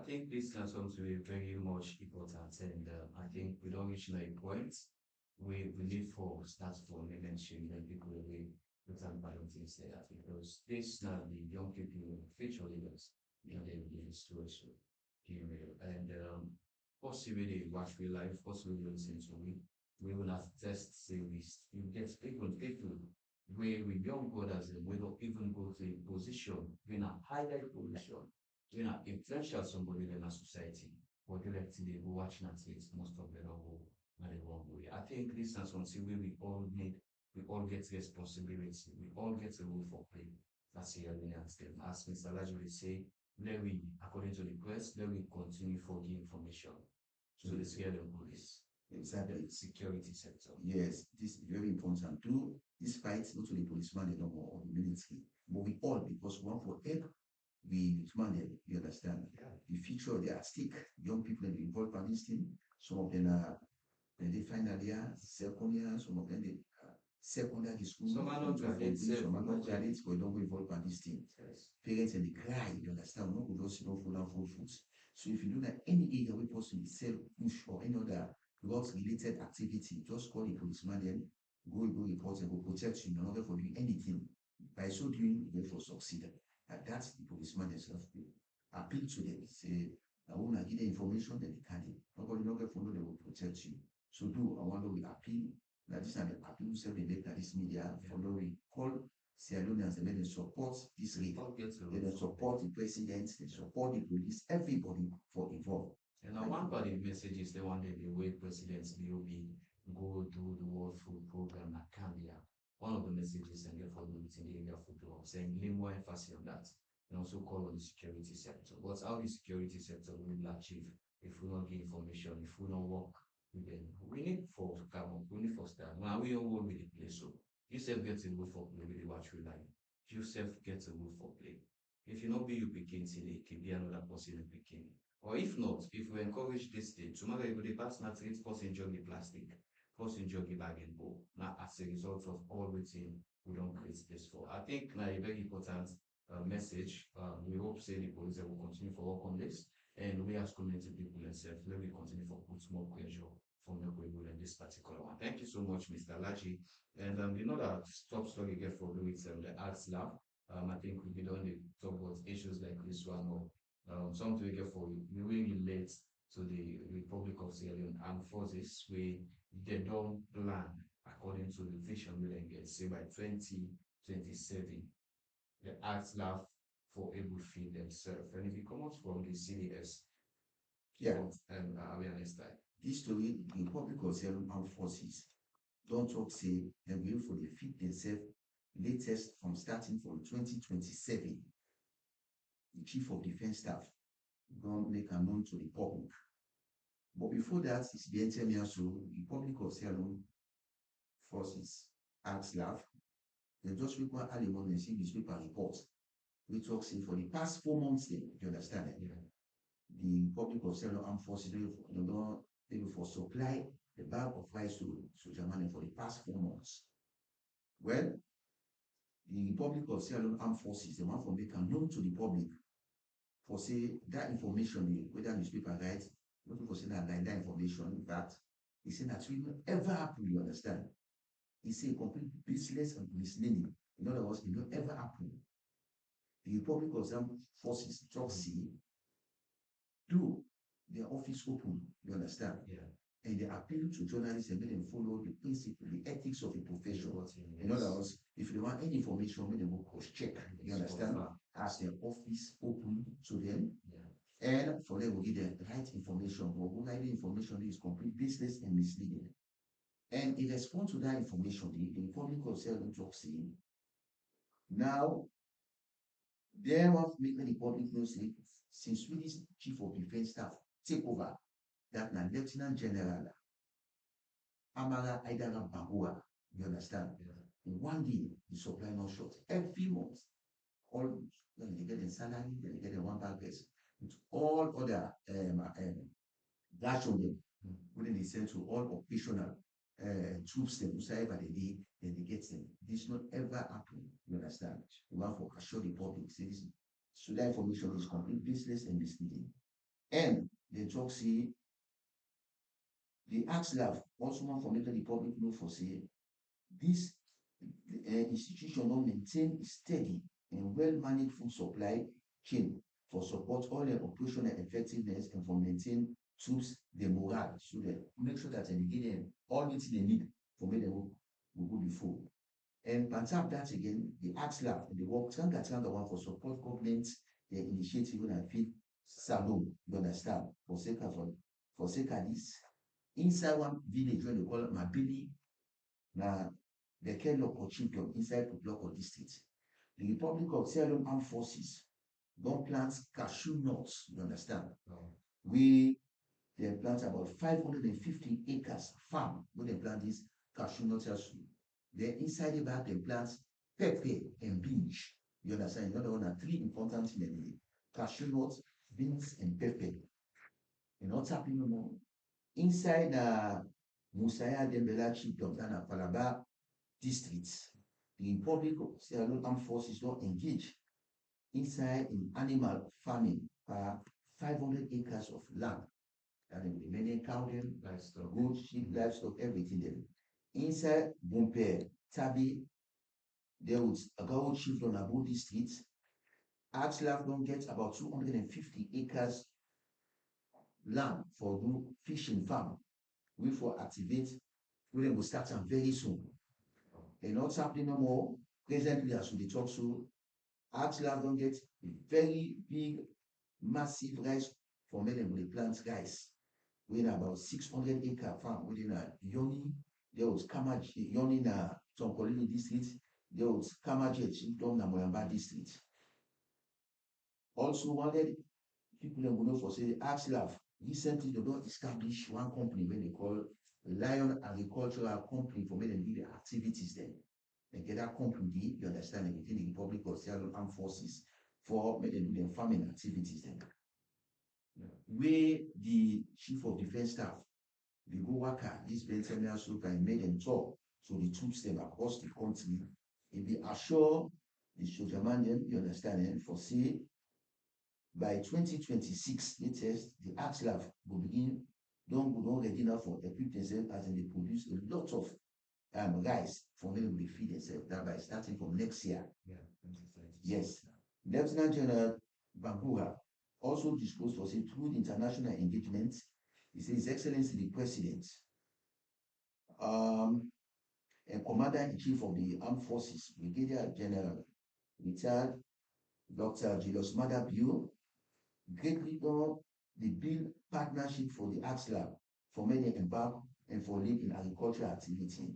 think this is something very much important, and I think we don't reach a point we need for start for mention when people will put on things there because this now the young people future leaders, they will be in situation. And possibly watch real life, possibly listen to we will not test series. You get people where we young brothers and we don't even go to a position, we're not higher position, we're not influential somebody in our society. But directly we watching at it, most of them don't go in the wrong way. I think this is something where we all get responsibility, we all get a role for play. That's here in the as Mr. Laji will say, let we, according to the press, let we continue for the information. So the scale of police. Exactly. Security sector. Yes, this is very important. Do this fight not only policeman alone or the military, but we all because one for help we demand them, you understand? Yeah. The future they are at stake. Young people are involved in this thing. Some of them are they final year, second year, some of them they secondary school, Some are not graduates, some are not graduates, but don't go involved in this thing. Yes. Parents and they cry, you understand? Not with us, full and full food. So if you do that any area we possibly sell push or any other drugs related activity, just call the policeman then go report and go protect you in order for doing anything. By so doing, you will succeed. And that's the policeman themselves. Appeal to them, say, I want to give the information that they can. Nobody not get follow, they will protect you. So do I want to appeal that this and the appeal self they make that this media follow we call Sierra Leoneans and then support this rate. They support the president, they support the police, everybody for involved. And one part of the message is the one that the way presidents will be go do the World Food Program at Cambia. One of the messages and therefore the meeting the area food program saying lay more emphasis on that and also call on the security sector. But how the security sector will achieve if we don't get information, if we don't work with them. We need for to come up, we need for start. Now we all work with the place. So you self get a move for play with the watch we like. You self get a move for play. If you not be you begin today, it can be another person in picking. Or if not, if we encourage this thing, tomorrow if the pass not treat person juggy plastic, person juggy bag and go. Now as a result of all waiting, we don't create space for. I think now a very important message. We hope say the police will continue for work on this. And we as community people themselves, let me continue for put more pressure from the people in this particular one. Thank you so much, Mr. Laji. And you know that top story get for Louis the arts lab. I think we be done to talk about issues like this one or something we get for we really relate to the Republic of Sierra Leone Armed Forces where they don't plan according to the vision we then get say by 2027 the arts lab for able to feed themselves. And if you come out from the CDS, Yeah, awareness time. this story, the Republic of Sierra Leone Armed Forces don't talk say and will for the feed themselves latest from starting from 2027. The Chief of Defense Staff don't make a known to the public. But before that, it's the NTM so the Republic of Sierra Leone Forces Arts Lab. They just require Alimon and see newspaper reports. We talk say for the past 4 months, then you understand it. Yeah. The Republic of Sierra Leone Armed Forces they will for supply the bag of rice to Germany for the past 4 months. Well, the Republic of Sierra Leone Armed Forces, the one for make known to the public for say that information, whether newspaper writes, not for say that information that he said that will ever happen, you understand? He said complete business and misleading. In other words, it will ever happen. The Republic of Sierra Leone Forces just see do their office open, you understand? Yeah. And they appeal to journalists and make them follow the principle, the ethics of the profession. In other words, if they want any information, make them go cross check. You understand? As their office open to them, Yeah. and for them will give the right information. But who right information is complete business and misleading. And in response to that information, the Republic of Sierra Leone talk saying, now they want to make the public know say since Swedish Chief of Defense Staff take over that na Lieutenant General Amara Aidara Bahua, you understand? Yeah. In one day, the supply not short. Every month, all when they get their salary, then they get their one bag best. With all other ration them, when they send to all operational troops them, whosoever they need, then they get them. This not ever happen, you understand? You want to assure the public, say this, so that information is complete business and misleading. And they talk say the ask laugh also want for make the public know for say this institution don maintain steady and well-managed food supply chain for support all their operational effectiveness and for maintain troops the morale so that make sure that they get them all wetin they need for make them go go before. And on top of that again, the Ask Lab and the work Tranga one for support government the initiative and feed salon, you understand, for sake of this. Inside one village when they call it Mabili, na the care local champion inside the block of district. The Republic of Sierra Leone Armed Forces don't plant cashew nuts, you understand? Oh. We they plant about 550 acres farm where they plant this cashew nuts. Then inside the back they plant pepper and beans. You understand? You know the one are three important things in the cashew nuts, beans, and pepper. You know what's happening no more? Inside Musaya Dembela Chiefdom and Palaba districts, the Republic of Sierra Leone Armed Forces don't engage inside in animal farming 500 acres of land. And the remaining cow them, livestock, goat, sheep, livestock, everything them. Inside Bumper, Tabi, there was a goat chief on Abu district. Axlaf don't get about 250 acres land for do fishing farm. We for activate, we will start them very soon. And what's happening no more, presently as we talk so, Axlaf don't get a very big, massive rice for men with plant rice. We about 600 acre farm within a Yoni, there was Kamaji, Yoni na Tonkolini district, there was Kamaji Chiefdom na Moyamba district. Also wanted people in Buno for say Axlaf recently they don't establish one company when they call Lion Agricultural Company for making the activities then. They get that company, you understand, within the Republic of Sierra Leone Armed Forces for making the farming activities then. Yeah. Where the Chief of Defense Staff, the go worker, this Benjamin Soka and made them talk so the troops them across the country, it be assure the soldier man them, you understand, for say by 2026 latest, the AXLAF will begin don't ready now for equip themselves as in they produce a lot of rice for them to feed themselves that by starting from next year. Yeah, yes. Lieutenant General Bangura also disclosed for say through the international engagement, he says His Excellency the President and Commander-in-Chief of the Armed Forces, Brigadier General retired Dr. Julius Madabio, greatly done the build partnership for the AXLAB for many embark and for lead in agricultural activity.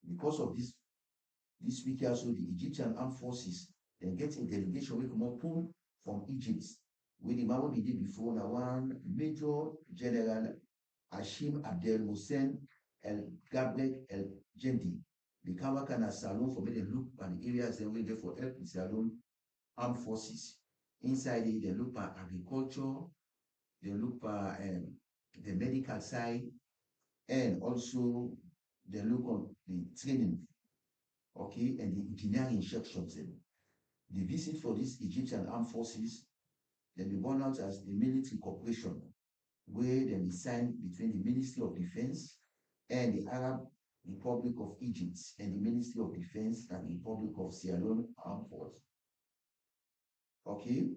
Because of this week also the Egyptian Armed Forces then get a delegation we come up from Egypt, where the man we did before now one Major General Hashim Abdel Hussein El Gabrek El Jendi. The Kawakana Salon for me to look at the areas then we get for help the Salon Armed Forces. Inside it, they look at agriculture, they look at the medical side, and also they look on the training, okay, and the engineering sections. The visit for this Egyptian Armed Forces, then be born out as a military cooperation, where they be signed between the Ministry of Defense and the Arab Republic of Egypt and the Ministry of Defense and the Republic of Sierra Leone Armed Forces. Okay,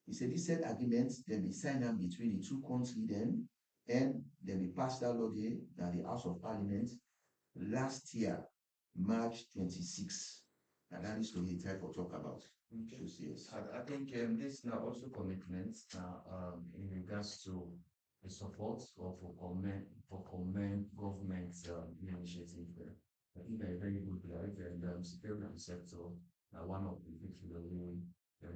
he said this said agreements then be signed up between the two countries then, and then be passed out law there that the House of Parliament last year, March 26. And that is what he tried to talk about. Okay. Yes. I think this now also commitments in regards to the support or for comment government initiative there. I think they're very good drive and security sector one of the things we are doing.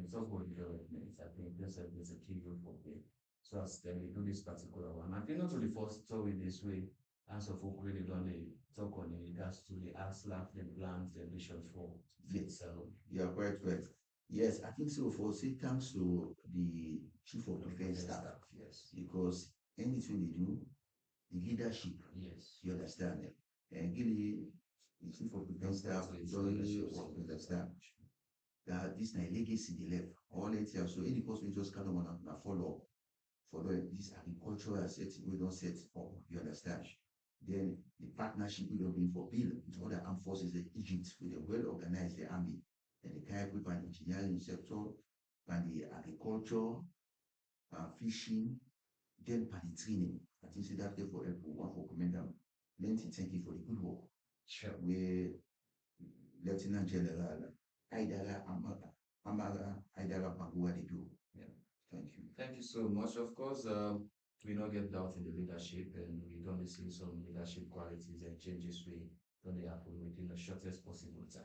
It's also development. I think this is a key group for them. So as they do this particular one. I think not only first story this way, as of really done the talk on in regards to the ASLAF, the plans, the vision for Yes. so You are quite right. Yes, I think so. For say thanks to the Chief of Defense Staff, yes, because anything they do, the leadership, yes, you understand it. And really, the Chief of Defense Staff, you understand that this is a legacy they left. All it here, so any post we just kind of want to follow up for this agricultural setting we don't set up, you understand? Then the partnership we don't bring for bill with other armed forces in Egypt with a well-organized army, and the kind of and engineering sector, and the agriculture, fishing, then by the training. I think that day for help one for commend them. Plenty thank you for the good work. Sure. Where Lieutenant General Amara Aidara Bagua they do. Yeah. Thank you. Thank you so much. Of course, we don't get doubt in the leadership, and we don't see some leadership qualities and changes we don't happen within the shortest possible time.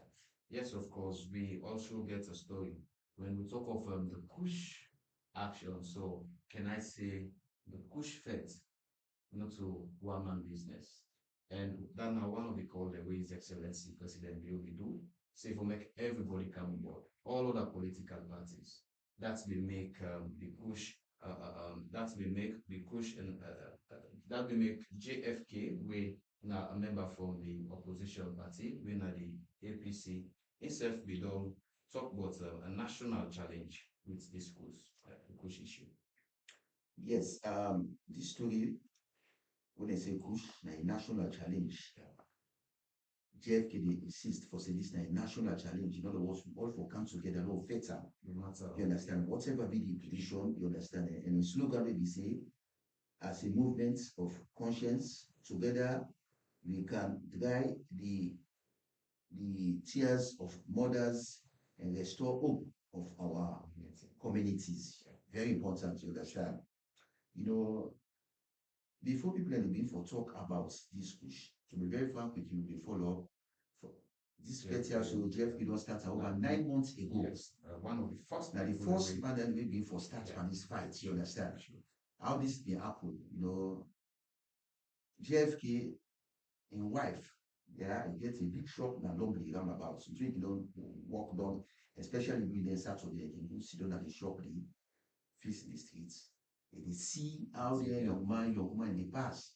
Yes, of course, we also get a story when we talk of the push action. So, can I say the push fed not to one man business? And that now one of the call the way His Excellency President Bill do say for make everybody come on board, all other political parties. That's we make the push that we make the push and that we make JFK we now a member from the opposition party, we now the APC. Itself we don't talk about a national challenge with this push issue. Yes, this story, when I say push, a national challenge. JFK they insist for say this na a national challenge. In other words, we all for come together, no better. No matter You understand? Whatever be the position, you understand? And the slogan will be say, as a movement of conscience, together we can dry the tears of mothers and restore hope of our communities. Very important, you understand? You know, before people and begin for talk about this push, to be very frank with you, they follow up for this petty so Jeff don't start over 9 months ago. Yes, one of the first. Now the first man that we been for start on this fight, you understand? How this been happen, you know, JFK and wife, yeah, he gets a big shop now normally roundabout. So you don't walk down, especially when they Saturday, you go sit down at the shop, they face the streets. And they see how the young man, young woman they pass.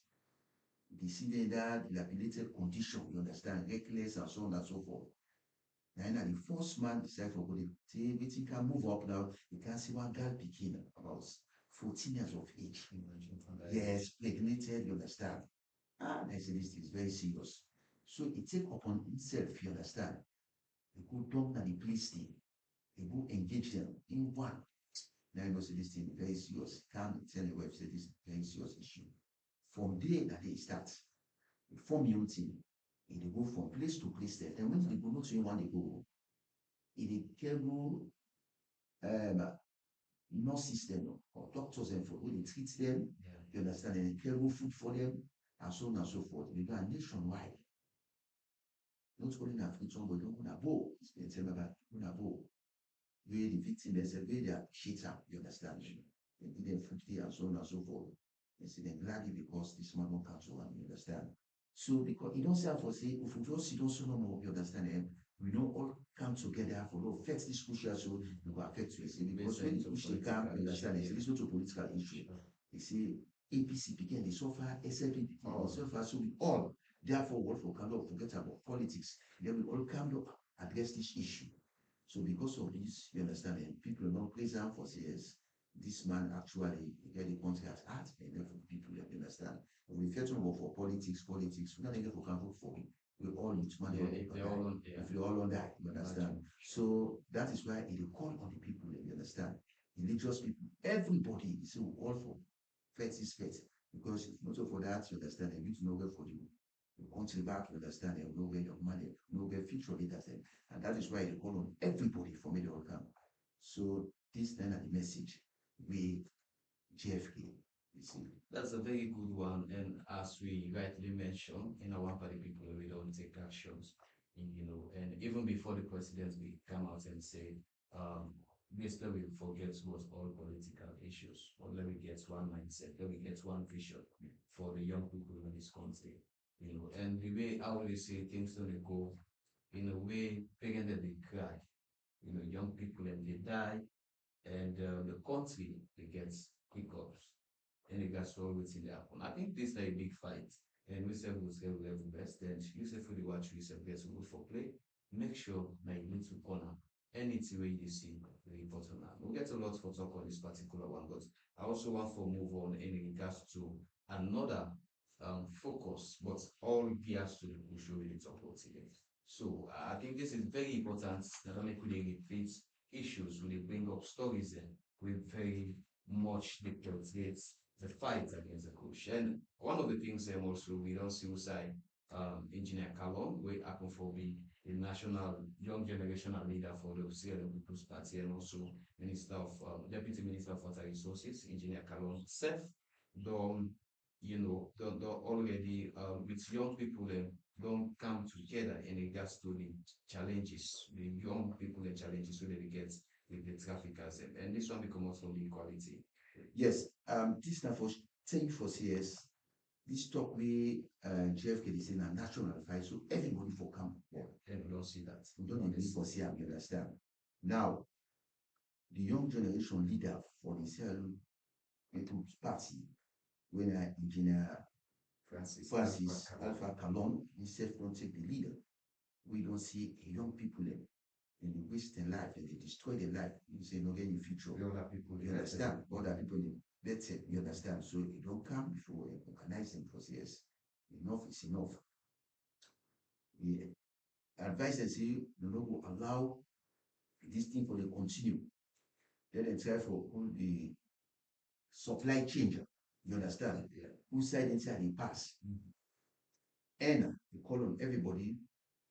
They see that dilapidated condition, you understand, reckless and so on and so forth. Now the first man decide for body, say waiting can move up now, you can see one girl picking about 14 years of age. Yes, pregnated, you understand. I say this is very serious. So it take upon himself, you understand. They go talk to the police team, they go engage them in one. Now you know say this thing very serious. Can't tell the wife say this is very serious issue. From there that they start, they form your team, and they go from place to place there. And when they go, not to one they go, in a careful nurse system or doctors and for who they treat them, you understand, and careful food for them, and so on and so forth. They do a nationwide. Not only in Africa, but don't go. It's about go. Where the victim they say where they are shit up, you understand? They give them food there and so on and so forth. They say they're gladly because this man won't come to one, you understand? So because you don't say for say if we just sit down so no more, you understand? We don't all come together for no affect this push so we will affect you. See, because when the push they come, you understand? It's not a political issue. They say APC begin they suffer, SLP they suffer, so we all therefore what for cannot forget about politics. Then we all come to address this issue. So because of this, you understand, people are not praise him for saying this man actually get the country at heart, and therefore people you understand. When we first work for politics, we don't even can vote for him. We all need to manage if they all on, if we all on that, you understand. So that is why it call on the people, you understand. Religious people, everybody is all for faith is faith. Because if not for that, you understand, and it's nowhere for you. You country back, you understand, and know where your money, know where future leaders, and that is why they call on everybody for me to all come. So this then are the message with JFK. You see. That's a very good one, and as we rightly mentioned, in our party people we don't take actions, and even before the president we come out and say, basically we forget what all political issues, or let me get one mindset, let me get one vision for the young people in this country, and the way I always say things don't go in a way, parents that they cry, young people and they die, and the country they get hiccups in regards to everything that happen. I think this is a big fight, and we say we say we have the best. And you say for the watch, you say best good for play. Make sure that you need to corner anything where you see the important now. We'll get a lot for talk on this particular one, but I also want to move on in regards to another focus, but all gears to the push we really talk about today. So I think this is very important. Not only could they repeat issues, will they bring up stories and we very much dictate the fight against the coach. And one of the things also we don't see inside Engineer Kalon, we happen for be the national young generational leader for the Sierra People's Party and also Minister of Deputy Minister of Water Resources, Engineer Kalon Seth, don't don't already with young people then don't come together in regards to the challenges, the young people and challenges so that they get with the traffickers and this one become also the equality. Yes, this now for 10 for CS. This talk we JFK is saying a national fight, so everybody for come. And we don't see that. We don't agree for CM, you understand? Now, the young generation leader for the Sierra People's Party, when Engineer Francis Alpha Kalon himself don't take the leader. We don't see young people in they waste their life and they destroy their life. You say no get your future. The other people, You understand? Other people that's it, you understand. So you don't come before organizing process. Enough is enough. We advise and say no will allow this thing for the continue. Then they try for all the supply changer. You understand? Yeah. Who side inside the pass. And we call on everybody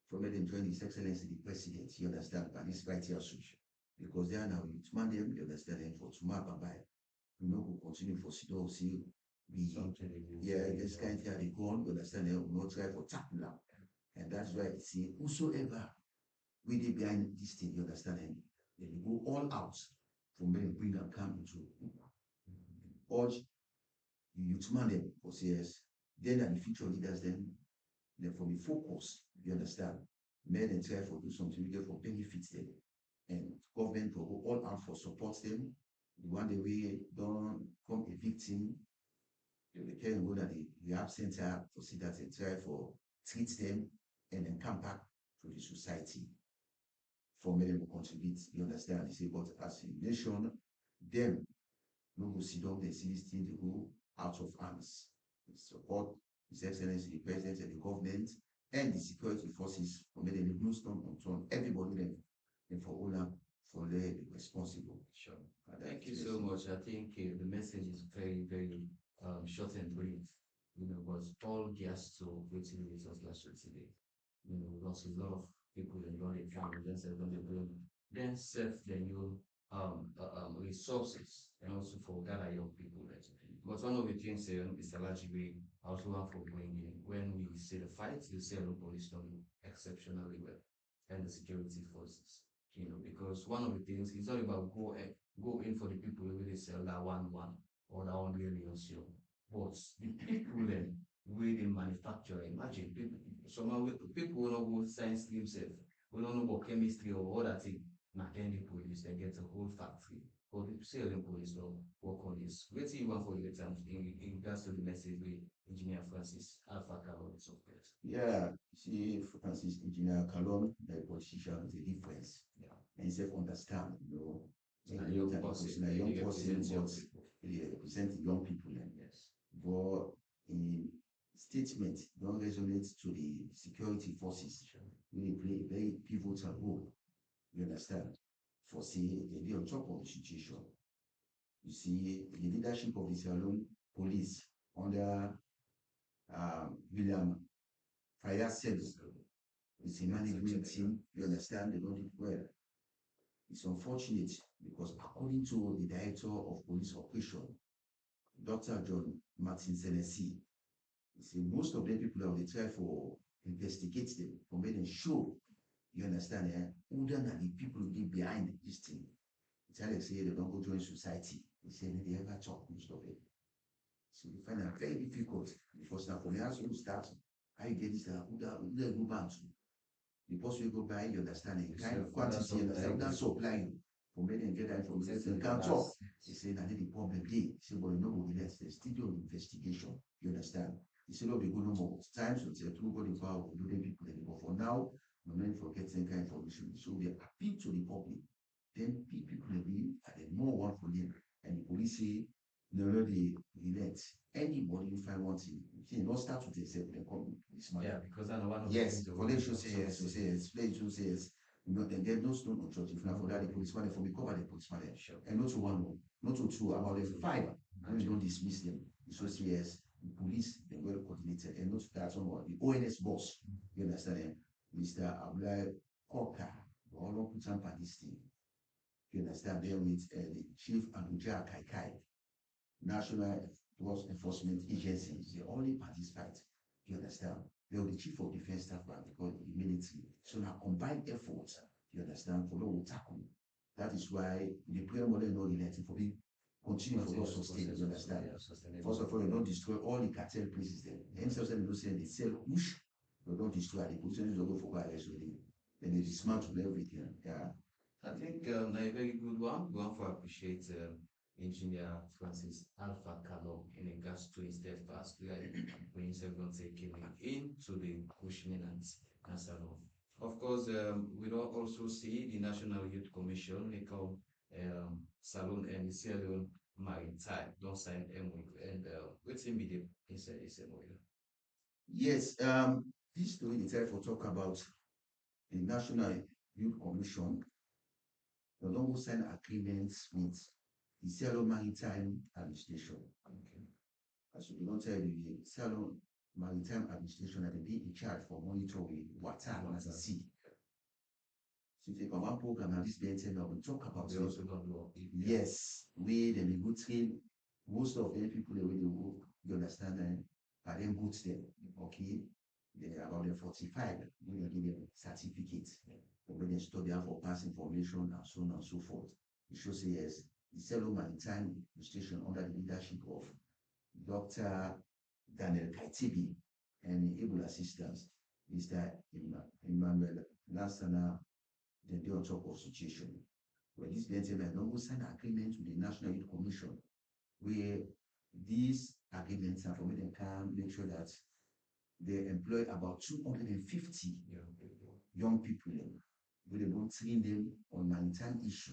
from them join His Excellency the President. You understand? But this right here such. Because they are now you command them, you understand them for tomorrow by. We know will continue for Sido see we this kind of thing they go on, you understand they will not try for tackle. And that's why I see whosoever we they behind this thing, you understand them, they go all out from when bring them come into urge you command them for CS. Then are the future leaders then for the focus, you understand. Men and try for do something we get for benefits them. And government will go all out for support them. The one that we don't come a victim, they can go that the rehab center for see that and try for treat them and then come back to the society. For many will contribute, you understand? They say, but as a nation, them no go sit down, they see this thing, they go out of hands. They support His Excellency, the President and the government and the security forces for many no stone unturned. Everybody them and for all for the responsible. Sure. Thank you so much. I think the message is very, very short and brief. But all gears to waiting results last week today. Lots a lot of people in the family, then serve the new resources and also for gather young people. Right? But one of the things Mr. Lajibe also want for bringing when we see the fight, you see the police done exceptionally well and the security forces. Because one of the things is all about go in for the people who really sell that one or that 1 million sure. But the people then where they manufacture, imagine people somehow people will not go science themselves, we don't know about chemistry or other thing. Now then the police they get a whole factory. But the selling police don't work on this. Let's see one for the example in regards to the message with Engineer Francis Alpha Carol software. Yeah, see Francis Engineer Kalon, the politician is a difference. Yeah. And self understand, A young person, a young he person, represents young but people. he represents young people. Yes. But in statement don't resonate to the security forces. Sure. Really play a very pivotal role. You understand? For say they be on top of the situation. You see the leadership of the Sierra police under William Fire said it's a management team, you understand, they don't do it well. It's unfortunate because according to the director of police operation, Dr. John Martin Senesi, he said most of the people that they try for investigate them, for make them show, you understand, who then are the people who get behind this thing. It's like say they don't go join society. They say they ever talk most of it. So we find that very difficult because now for me, as you start, how you get this, who go back to the post we go by, you understand the kind of quantity, you understand that supply for me and get that information. Can't talk. They say that the problem day. Say, but you know what the studio investigation, you understand. He said, no, we go no more times until two go the power of the people anymore. For now, no need for getting kind of information. So they appeal to the public. Then people agree and then more one for them. And the police say, no, no, they relent. Anybody you find wanting, you not start with themselves, then come with this man. Yeah, because I know one of the Yes, things for them should say yes, say yes, play should say yes. You know, then get no stone on church. If not for that, the policeman, for me, cover the policeman. Sure. And not to one, not to two, about the five. When you don't dismiss them, you should say yes. The police, they well coordinated, and not that someone, the ONS boss, you understand, Mr. Abdullah Koka, all of put on this thing. You understand, there with the chief Abuja Kaikai, National Law Enforcement Agency, they only participate. You understand? They are the chief of defense staff because the military. So now combined efforts, you understand, for the tackle. That is why the prayer model no related for me continue for us sustain, you understand? First of all, you don't destroy all the cartel places there. Themselves they don't say they sell push, they don't destroy the positions don't go for guys already. Then they dismantle everything. Yeah. I think a very good one. We want to appreciate Engineer Francis Alpha Calum in regards to his steadfast when everyone taking into the cushioning and salon. Of course, we don't also see the National Youth Commission, they call Salon and Sierra Leone Maritime, don't sign MOU. And what's immediate inside this MOU? Yes, this story they try to talk about the National Youth Commission. The long sign agreements with the Sierra Maritime Administration. Okay. As we don't tell you, the Sierra Maritime Administration that they be in charge for monitoring water as the sea. So if you have one program now, this BNT now we talk about We it. also don't know. Yes, we then we go train most of the people the way they work, you understand that but then boots them, okay? They are about the 45, we will give them certificates. When they study out for pass information and so on and so forth. It shows yes, the Sierra Maritime Administration under the leadership of Dr. Daniel Kaitibi and able assistance, Mr. Emmanuel Lassana, then they on top of situation. Where this gentleman don't sign an agreement with the National Youth Commission, where these agreements are for me they can make sure that they employ about 250 young people where they don't train them on maritime issue.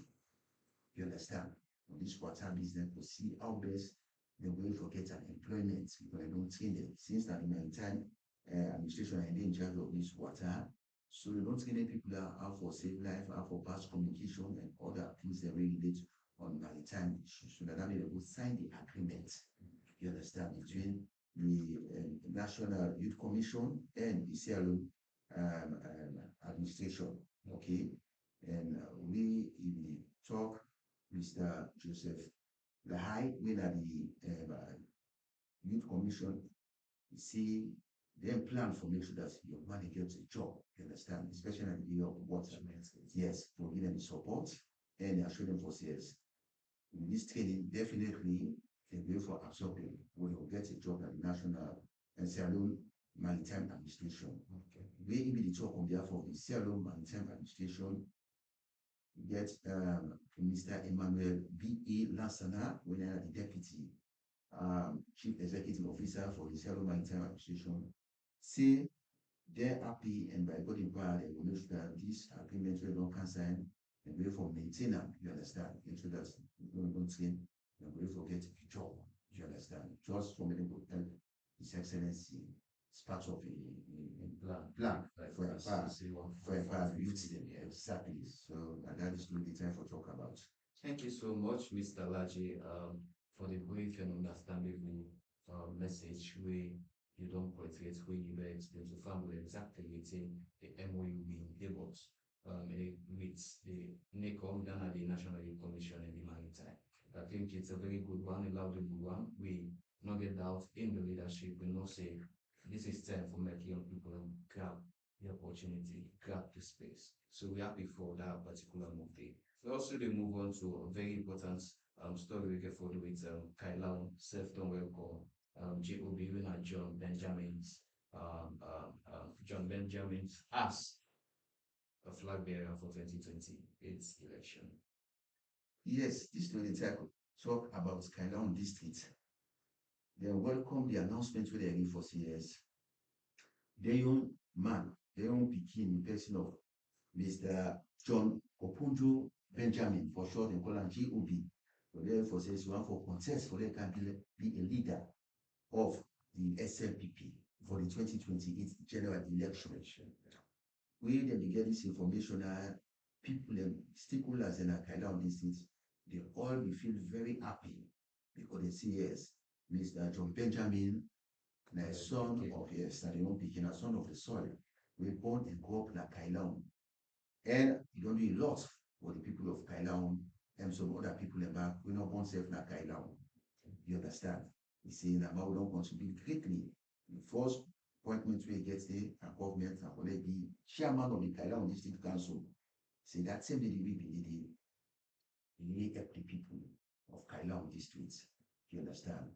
You understand? On this water business to see how best they will forget an employment because they don't train them. Since that the maritime administration are in charge of this water, so they don't train people how for save life, how for past communication and other things that relate on maritime issues. So that they will sign the agreement. You understand? Between the National Youth Commission and the Sierra Leone administration. Okay, and we in the talk, Mr. Joseph Lahai, when at the Youth Commission, see then plan for make sure that your money gets a job. You understand, especially at the area of water. Yes, for giving them the support and assure them for sales. In this training, definitely they will for absorbing when you get a job at the National and Sierra Leone Maritime Administration. Okay. We even the talk on behalf of the Sierra Leone Maritime Administration. We get Mr. Emmanuel B.A. Lassana, when the Deputy Chief Executive Officer for the Sierra Leone Maritime Administration, say they're happy and by God empowered, they will make sure that this agreement will not cancel and we for maintenance, you understand? Make sure that you don't train and we forget the job, you understand? Just for me to help His Excellency, it's part of a plan for empower youth them. Exactly. So that is really the time for talk about. Thank you so much, Mr. Laji, for the brief and understandable message where you don't portray where you were explain to family exactly within the MOU being able with the NACOM, Ghana, the National Youth Commission and the Maritime. I think it's a very good one, a laudable one. We not get doubt in the leadership, we not say this is time for making young people grab the opportunity, grab the space. So we're happy for that particular move there. We also they move on to a very important story we get for with Kailan, self-done welcome, J.O.B. winner John Benjamin's as a flag bearer for 2028 election. Yes, this story I could talk about Skyline District. They welcome the announcement with the for CS. The young man their own Pekin, the person of Mr. John Opunjo Benjamin, for short, and call him GOB. So therefore, says one for contest for they can be a leader of the SLPP for the 2028 general election. We then get this information, people and stakeholders in Akaila on this state, they all will feel very happy because they see yes, Mr. John Benjamin, the son of yes, the young Pekin, a son of the soil, we born and grow up in Akaila. And you don't do a lot for the people of Kailaon and some other people in back. We not born safe in Kailaon. You understand? He say that we don't contribute greatly. The first appointment we get there, a government and will be chairman of the Kailaon District Council. Say that same day we be the really help the people of Kailaon District. You understand?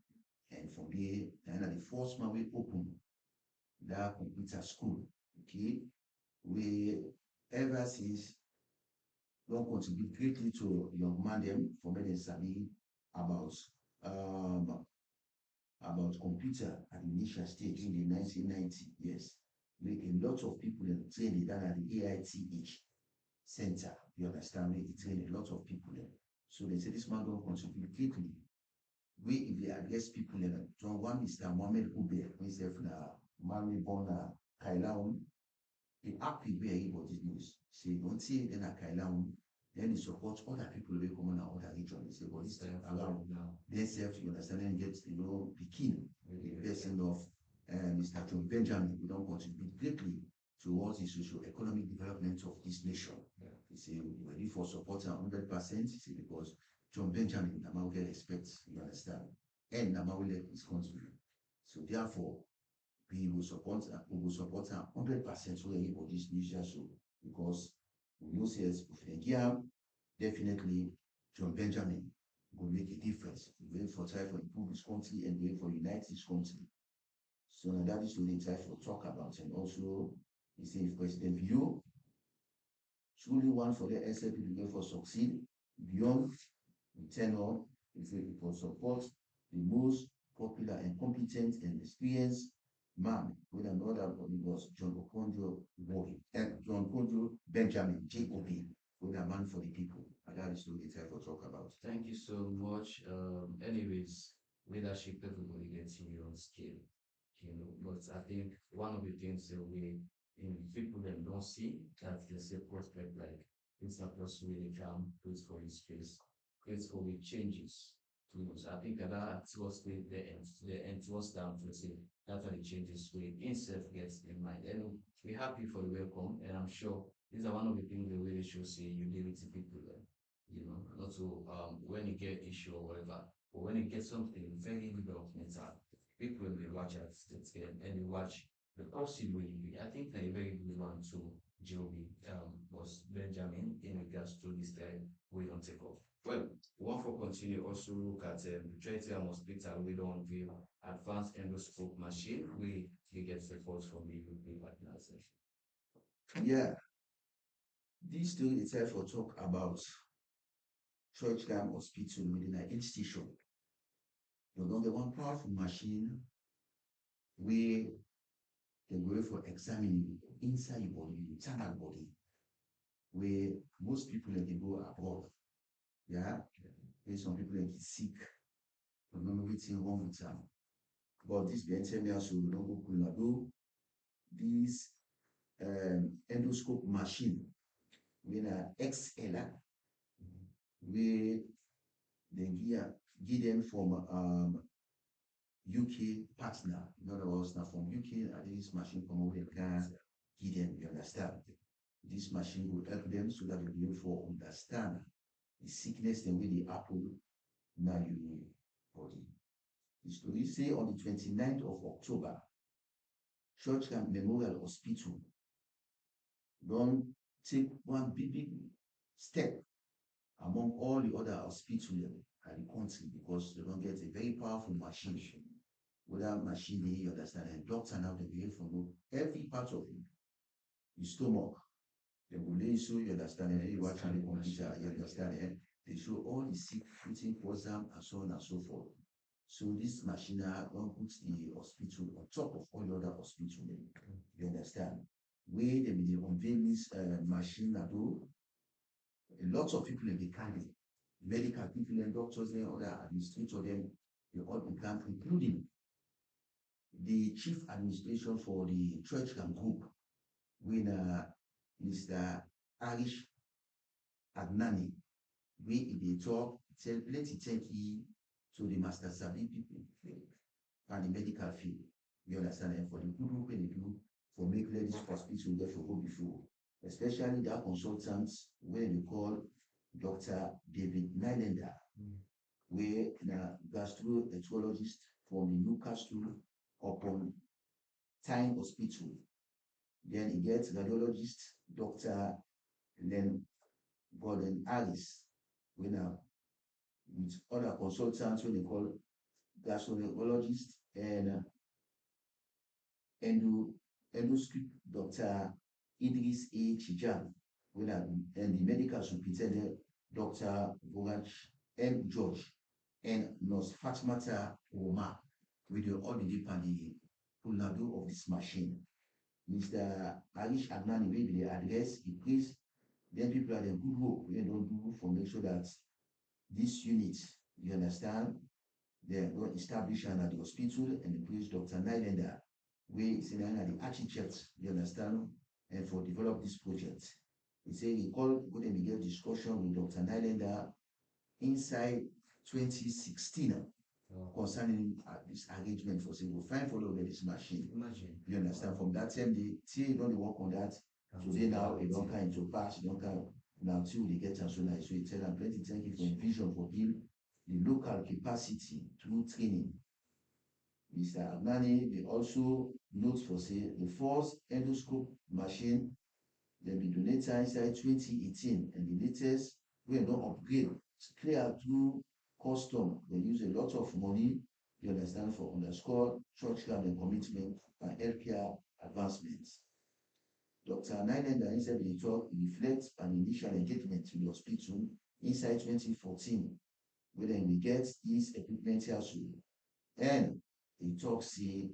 And from there, then the first man we open that computer school. Okay, we ever since don't contribute greatly to young man them for me study about um computer at the initial stage in the 1990s. Yes, make a lot of people train done at the AITH center. You understand me? It train a lot of people there. So they say this man don't contribute greatly. We if they address people in John one Mr. Mohammed Ube, himself na man born Kailaon, he happy where he was this news. Say don't see then a Kailaon. Then he supports other people who come on other regions. They say, well, this time around now, they self, you understand, and get, Pekin, the person of Mr. John Benjamin, we don't contribute greatly towards the socio-economic development of this nation. Yeah. He say, we're ready for supporting 100%. He say, because John Benjamin, the man get respect, you understand, and the man will let his country. So therefore, we will support 100% so that for this nation show, because we know says if they definitely John Benjamin will make a difference. We wait for try for improve his country and wait for unite his country. So now that is what they try for talk about. And also he said if President View truly want for the SLP to go for succeed beyond the tenure, he said it will support the most popular and competent and experienced man with another body was John Okonjo and John Okonjo Benjamin J.O.B. with a man for the people. And that is what they will talk about. Thank you so much. Anyways, leadership everybody gets in your scale, but I think one of the things that we in people that don't see that there's a prospect like this approach really can create for his space, creates for the changes. So I think that was the end was down to say that's what the changes we himself gets in mind. And we're happy for the welcome, and I'm sure these are one of the things that really should say you deal with people then. Not to when you get issue or whatever, but when you get something very developmental, people will watch at and they watch the possibility. I think a very good one to Joby was Benjamin in regards to this time we don't take off. Well, one for continue also look at tritium hospital we don't give advanced endoscope machine we get support from the UK partners. Yeah, this story itself will talk about Churchgam Hospital within an institution. You know, the one powerful machine where they go for examining inside your body, internal body, where most people they go abroad. Yeah, where some people they sick, don't know everything wrong with them. But this being said, so we don't go do this endoscope machine with an XLR, where they give them from UK partner. In other words, now from UK, I think this machine come over and can give them, you understand? This machine will help them so that they will be able to understand the sickness and with the apple now you body. The story say on the 29th of October, Churchgam Memorial Hospital don't take one big step among all the other hospitals in the country because they don't get a very powerful machine. Without machine, you understand, and doctor now they be able to know every part of it. The stomach, they will lay so you understand, and you watch on the computer, you understand, and they show all the sick putting them and so on and so forth. So this machine don't put the hospital on top of all the other hospitals. You understand? where they will unveil this machine at all. A lot of people in the country, medical people and doctors and other administrators, them, they all began, including the chief administration for the church camp group, when Mr. Arish Agnani, where they talk, tell plenty thank you to the Master Sabi people and the medical field. You understand? And for the good work they do for make this hospital there for go before, especially that consultants when they call Dr. David Nylander, where the gastroenterologist from the Newcastle upon Time Hospital. Then he gets radiologist Dr. Len Gordon Harris, when with other consultants when they call gastroenterologist and endo endoscope Dr. Idris A. Chijam, when and the medical superintendent Dr. Voraj M. George and Nurse Fatmata Omar, with the all the the pullado of this machine. Mr. Arish Agnani will be the address, he praised then people are the good work we don't do for make sure that this unit, you understand, they don't establish at the hospital and the place Dr. Nylander, we say at the architect, you understand, and for develop this project. He said he called when they get discussion with Dr. Nylander inside 2016 concerning this arrangement for say we'll find follow this machine. Imagine. You understand? From that time they still don't work on that. Today now it don't kind to pass, it don't kind now till they get and so nice. So you tell them plenty thank you for vision for build the local capacity through training. Mr. Agnani, they also note for say the first endoscope machine then be donated inside 2018 and the latest we don't upgrade. It's clear through custom. They use a lot of money, you understand, for underscore church and commitment and healthcare advancements. Dr. Nylander inside the talk reflects an initial engagement to the hospital inside 2014, where then we get this equipment here soon. And he talks say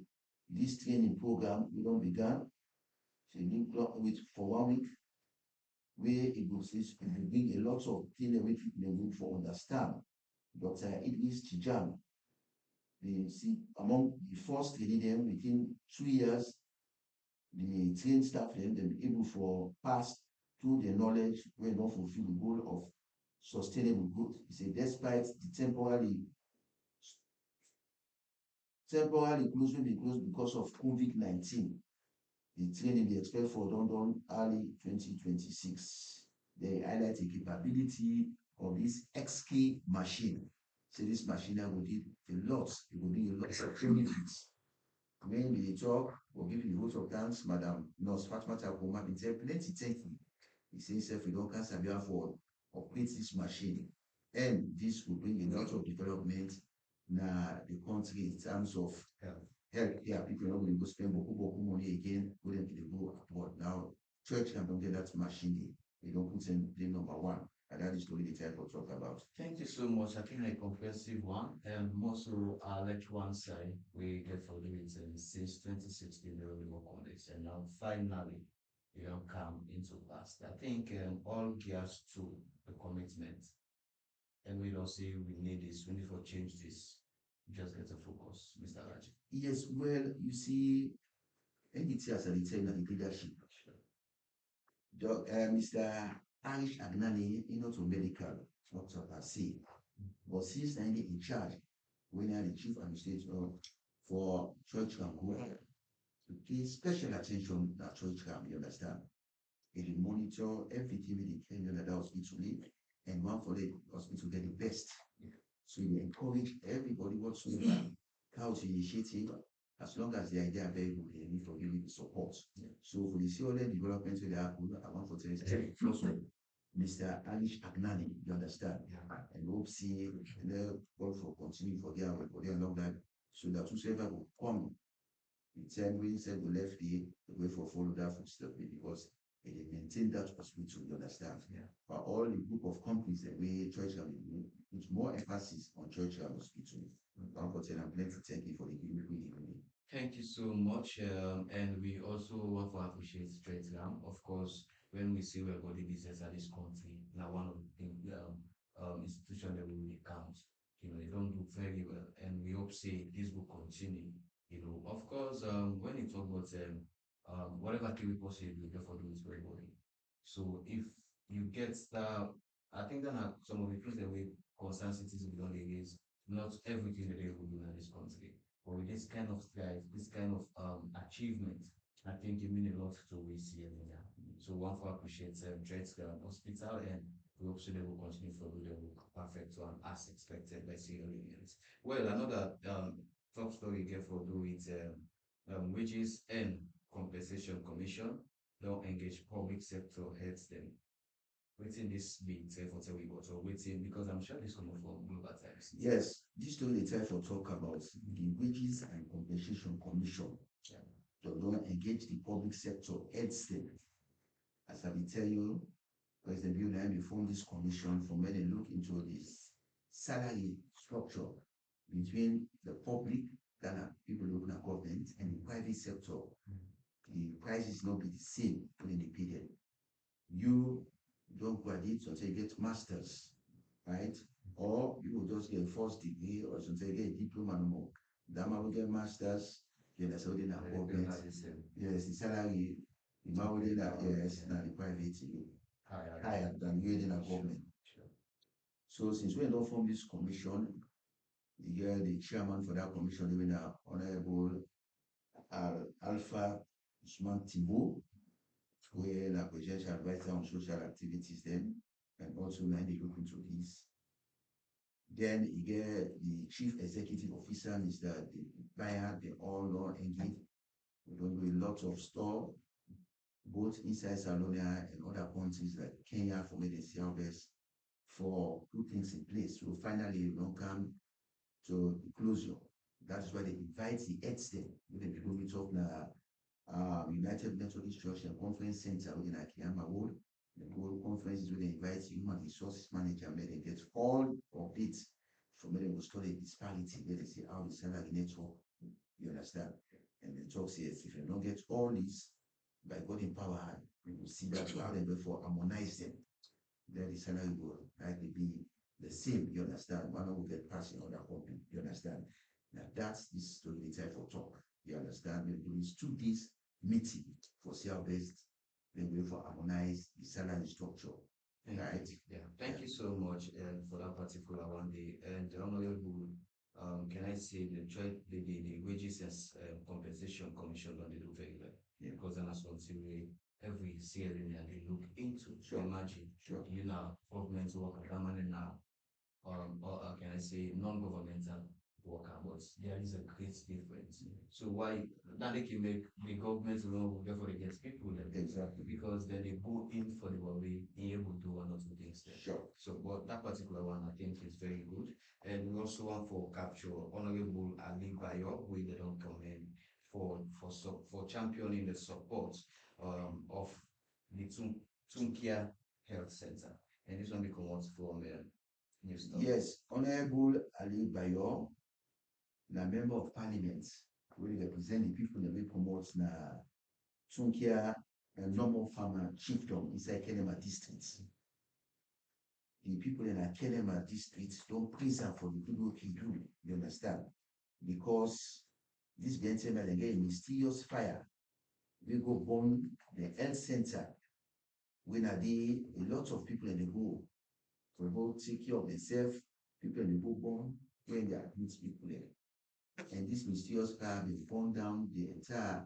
this training program we don't began. So with for 1 week, where it will bring a lot of things which people need for understand. Dr. Idris Chijam, they see among the first training them within 2 years, the trained staff them be able for pass through the knowledge when not fulfill the goal of sustainable growth. He said despite the temporary closing be closed because of COVID-19, the training they expect for London early 2026. They highlight the capability of this XK machine. So this machine will do a lot, it will do a lot of training. When we talk, we'll give you the vote of thanks, Madam Nurse Fatmata Koma, in plenty thank you. He says if we don't cancel for operate this machine, and this will bring a lot of development in the country in terms of healthcare. People are not going to go spend beaucoup money again, go them to go abroad. Now, church can don't get that machine, they don't put in the number one. And that is the only type of talk about. Thank you so much. I think a comprehensive one. And also, let one side we get for doing it since 2016, they only work on this. And now finally, you know, come into pass. I think all gears to the commitment. And we don't see we need this, we need to change this. Just get a focus, Mr. Raji. Yes, well, you see, NDT as a retainer in leadership. Mr. Arish Agnani, to medical, doctor per se, but since 90 in charge, when I the chief administrator for church camp, to pay special attention to church camp, you understand? It will monitor everything with the care that hospital need, and one for the hospital get the best. So you encourage everybody whatsoever how to initiate it, as long as the idea are very good, they need for giving the support. So for the COL development with the Apple, I want to tell you also Mr. Alish Agnani, you understand? And hope see the God for continue for their long life, so that whosoever will come, the time we said we left the way for follow that footstep because they maintain that hospital, you understand? But all the group of companies that we church have put more emphasis on church and hospital. I'm plenty thank you for the Thank you so much. And we also want to appreciate Straight Ram. Of course, when we see we're body business at this country, now one of the institution that we really count. They don't do very well. And we hope say this will continue. Of course, when you talk about whatever TV possible, you therefore do is very body. So if you get that, I think that some of the things that we concern citizens beyond the years, not everything that they will do in this country. But with this kind of strive, this kind of achievement, I think it means a lot to we see in India. So one for appreciate Dread's hospital and we hope so they will continue to do the work perfect one as expected by Sierra Leoneans. Well, another top story again for do with wages and compensation commission don't engage public sector heads them. Waiting this be say for tell we go so waiting because I'm sure this coming from global times. Yes, this story they try for talk about the wages and compensation commission. Yeah. So don't engage the public sector heads them. As I will tell you, President Leone formed this commission from where they look into this salary structure between the public, that are people looking at government, and the private sector. The prices not be the same when they pay them. You don't graduate until you get masters, right? Or you will just get a first degree or something, get a diploma no more. That man will get masters, you know, so they not government. Yes, the salary, the man will get that, yes, now the private higher than you in a government. So since we don't form this commission, the chairman for that commission, even Honorable Alpha Usman Thibault, where the presidential advisor on social activities then, and also now they look into this. Then you get the chief executive officer, Mr. Bayard, they all law engaged. We don't do a lot of stuff, both inside Salonia and other countries like Kenya for made the best for put things in place. So finally, you don't come to the closure. That's why they invite the heads them. When the people meet up now, United Methodist Church and Conference Center within Akiyama Road. The whole conference is where they invite the human resources manager where they get all updates from where they will study disparity, where they say how the salary network, you understand? And the talk says if you don't get all this by God in power, we will see that how they therefore harmonize them. Then the salary will likely be the same, you understand? One will get passed in other company, you understand? Now that's this story the type of talk. You understand? We do this 2 days meeting for sale based, then we for harmonize the salary structure. Right? Yeah. Thank you so much for that particular one day. And honorable, can I say the wages as compensation commission that they do very well. Yeah. Because that's what every CLN they look into. Sure. Imagine, Sure. government worker, permanent now, or can I say non-governmental worker, but there is a great difference. So why that they can make the government alone therefore they get people then Exactly. because then they go in for the worry, being able to do one or two things there. Sure. So but that particular one I think is very good. And we also want for capture Honorable Ali Bayo, who they don't come in for championing the support of the Tunkia Health Center. And this one becomes from new stuff. Yes, Honorable Ali Bayo, the member of parliament, will represent the people that we promote na Tunkia and normal farmer chiefdom inside Kenema district. The people in a Kenema district don't praise her for the good work he do, you understand? Because this gentleman they get a mysterious fire. We go burn the health center when a lot of people in the go for go take care of themselves, people in the go burn when they admit people there. And this mysterious fire will burn down the entire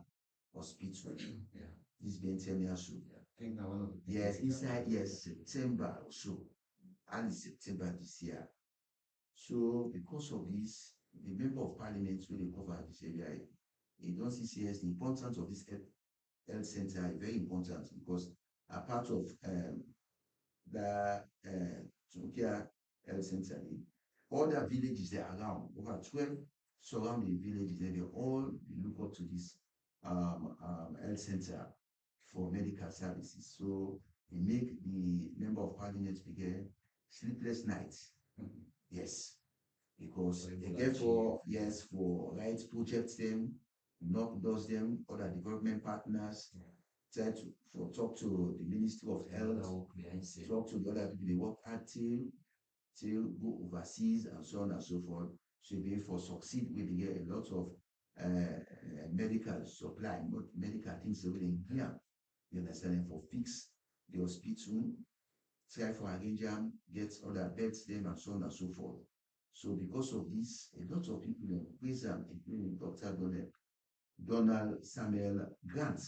hospital. Yeah. This Bentemia so. Yeah. I think that one of the Yes, inside yes, September or so. And September this year. So because of this, the member of parliament will cover this area. He don't see the importance of this health center is very important because a part of the Tunkia Health Center, all the villages they are around, over 12 surrounding villages, they all look up to this health center for medical services. So it make the member of parliament begin sleepless nights. Yes. Because they get for yes for right project them knock does them, other development partners, try to talk to the Ministry of Another Health, work behind scene. talk to the other people they work hard till go overseas and so on and so forth. So therefore succeed with get a lot of medical supply, not medical things that we here. You understand for fix the hospital, try for arrange them, get other beds them and so on and so forth. So because of this, a lot of people in prison, including Dr. Donald Samuel Grant,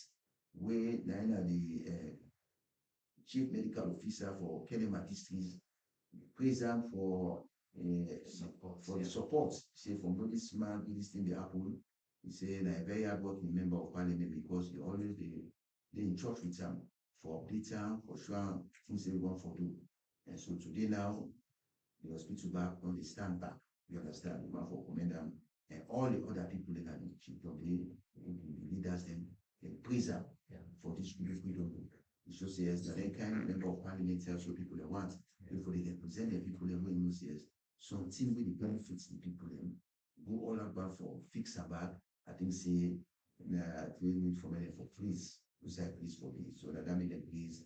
where now the chief medical officer for Kenema district, praise am Support, for the yeah. support. Say from this man, this thing dey happen. He say na a very hardworking member of parliament because he always dey in touch with am for update am for sure am things wey we wan for do. And so today now the hospital back don dey stand back. You understand? We wan for commend am and all the other people in the chief of the leaders dem praise am for this good we don do. It shows yes, that kind member of parliament tells you people they want. Before they represent the people they will use yes. Something with the benefits the people them go all about for fix a bag. I think say we need for many for please. We say please for me. So that make them please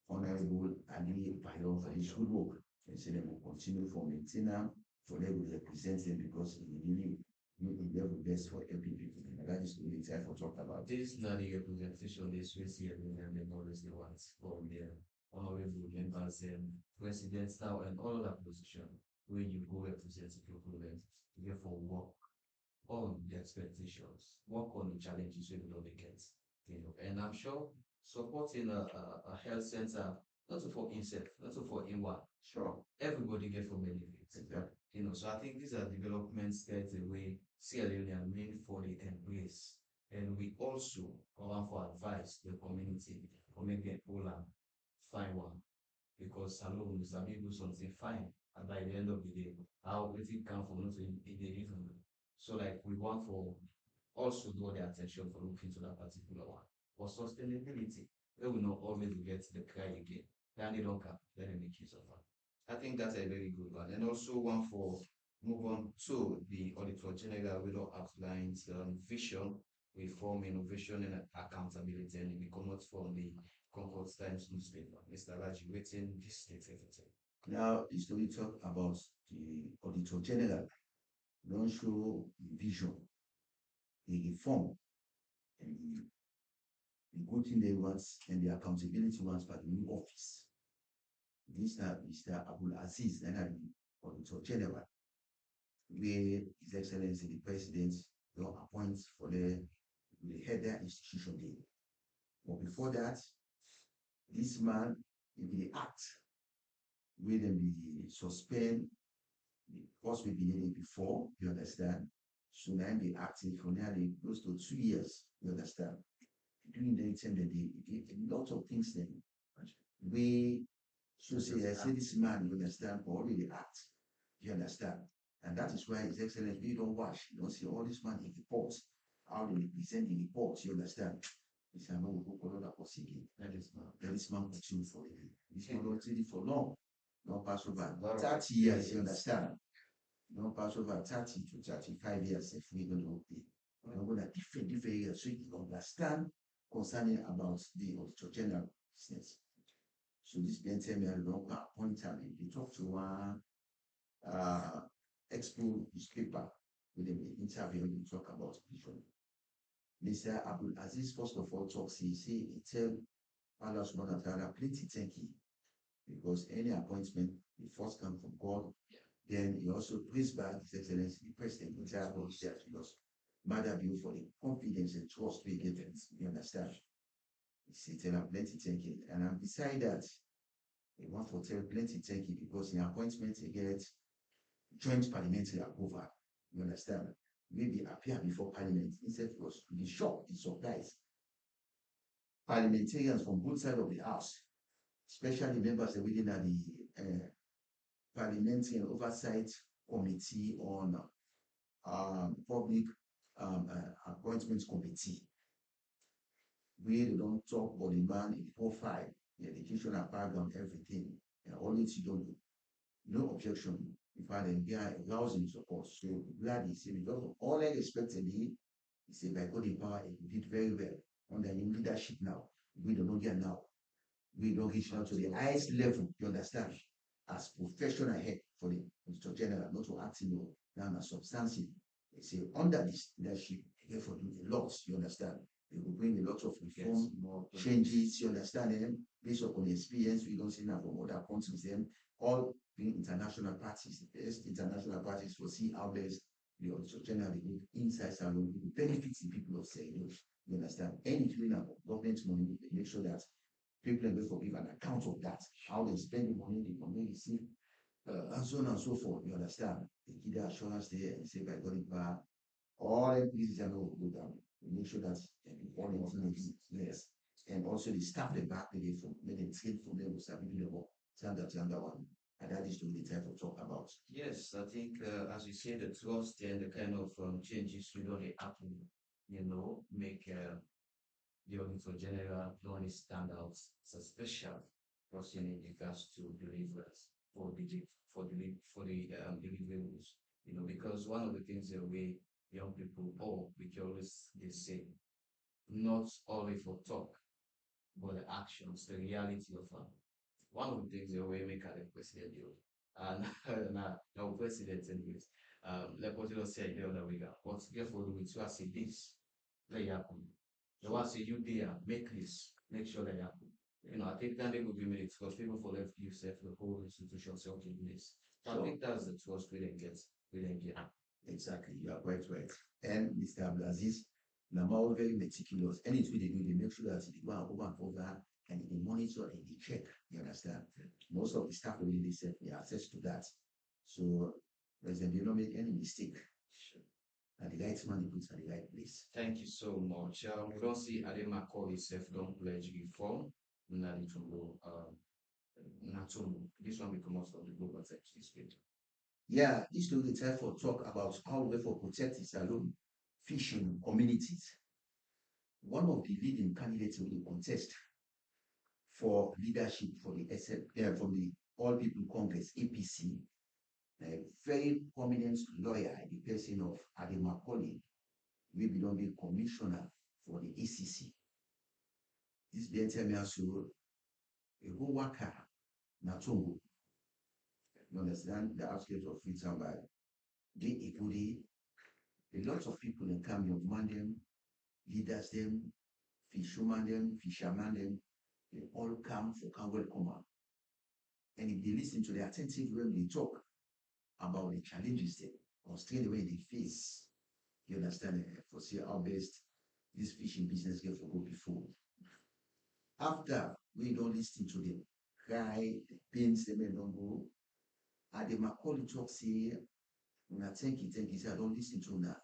honorable Ali Payo for his good work. And say they will continue for maintaining for them to represent them because he really the level best for helping people. And that is really time for talk about. This is not the representation they Swiss here and the always the ones from the honorable members and presidents now and all that position where you go represent the people then therefore work on the expectations, work on the challenges we don't get. And I'm sure supporting a health center, not for himself, not for anyone. Sure. Everybody get from benefits. Exactly. So I think these are developments that the way Sierra Leone are meaningfully embrace. And we also want for advice the community for make them pull and find one. Because alone we sabi do something fine. And by the end of the day, how it come from not in the even. So like we want for also draw the attention for looking to that particular one. For sustainability, they will not always get the cry again. Then they don't come, then they make use of it. I think that's a very good one. And also one for move on to the Auditor General Widow outlines vision, reform, innovation, and accountability, and we come out from the Concord Times newspaper. Mr. Raji, waiting this state everything. Now, the story talk about the Auditor General. Don't show the vision, the reform, and the good thing they want, and the accountability ones for the new office. This now Mr. Abdul Aziz, and the Auditor General, where His Excellency the President will appoint for the head their institution day. But before that, this man will be the act where them be suspend the course we been needing before, you understand? So now be acting for nearly close to 2 years, you understand? During the time that they did a lot of things then we so say I say this man, you understand, already act. You understand? And that is why His Excellency, we don't watch, you don't see all this man in reports, how they present the reports, you understand? This man will go for other possibility. That is man continue for it. This man don't take it for long. Don't pass over 30 years, you understand? Don't pass over 30 to 35 years if we don't pay. We're going to different areas so you can understand concerning about the Auditor General business. So this Ben tell me I don't appoint him. They talk to one Expo newspaper with the interview and talk about vision. Mr. Abdul Aziz first of all talks, he tell Allah subhanahu wa ta'ala plenty thank you because any appointment it first come from God. Then he also praised back His Excellency the President in charge of himself because Mother Bill for the confidence and trust we give them. You understand? He said tell him plenty thank you. And beside that, he want to tell plenty thank you because in appointment he get joint parliamentary approval. You understand? Maybe appear before parliament. Instead was to be shocked, be surprised. Parliamentarians from both sides of the house, especially members that within the Parliamentary and Oversight Committee on Public Appointments Committee, where they don't talk about the man in profile, the education and background, everything, and always you don't no objection. In fact, the guy rousing support. So glad he said because of all unexpectedly, He said by God in power, he did very well under new leadership now. We don't know here now. We don't reach now to the highest level, you understand, as professional head for the Mr. General, not to act in now as substantive. They say under this leadership, therefore do a lot, you understand. They will bring a lot of reform, more changes, you understand them, based upon the experience we don't see now from other countries, them all being international parties, the best international parties for see how best the also generally good insights and will benefit the people of saying, you understand, anything about government money, they make sure that people and therefore give an account of that, how they spend the money receive, and so on and so forth. You understand? They give the assurance there and say by God in power, all employees are going to go down. We make sure that all employees, yes, and also the staff the back they from when they train from them will start doing the work. That one. And that is to the type of talk about. Yes, I think as you say, the trust and the kind of changes you know they happen, make the auditor general only stand out as a special person in regards to deliverance for the deliverables. Because one of the things that we young people we can always they say, not only for talk, but the actions, the reality of one of the things that we make at the president do. And now president anyways. Like what you said the other week, but therefore we to say this, let it happen. The one say you there, make this, make sure that happen. I think that they will be made because people for left yourself the whole institution self this. So I think that's the trust we didn't get. Exactly, you are quite right. And Mr. Abdulaziz, Namal very meticulous. Anything they do, they make sure that they go over and over and they monitor and they check. You understand? Most of the staff within this set, they access to that. So President, you don't make any mistake. Sure. And the right man puts at the right place. Thank you so much. We don't see Adema call himself don't pledge reform. This one becomes of the global text this. Yeah, this will the time for talk about how we for protect his alone fishing communities. One of the leading candidates in the contest for leadership for the from the All People Congress APC, a very prominent lawyer in the person of Ademakoli, will be the commissioner for the ACC. This BNTM also a go worker Natongo. You understand the outskirts of Freetown by the Ikudi. A lot of people in Cameroon man them, leaders them, fisherman them, they all come for can welcome. And if they listen to the attentive when they talk about the challenges they constrain the way they face, you understand for see how best this fishing business get for go before. After we don't listen to them, cry, the pains them and don't go, and they might call talk say, when I thank you, say I don't listen to now.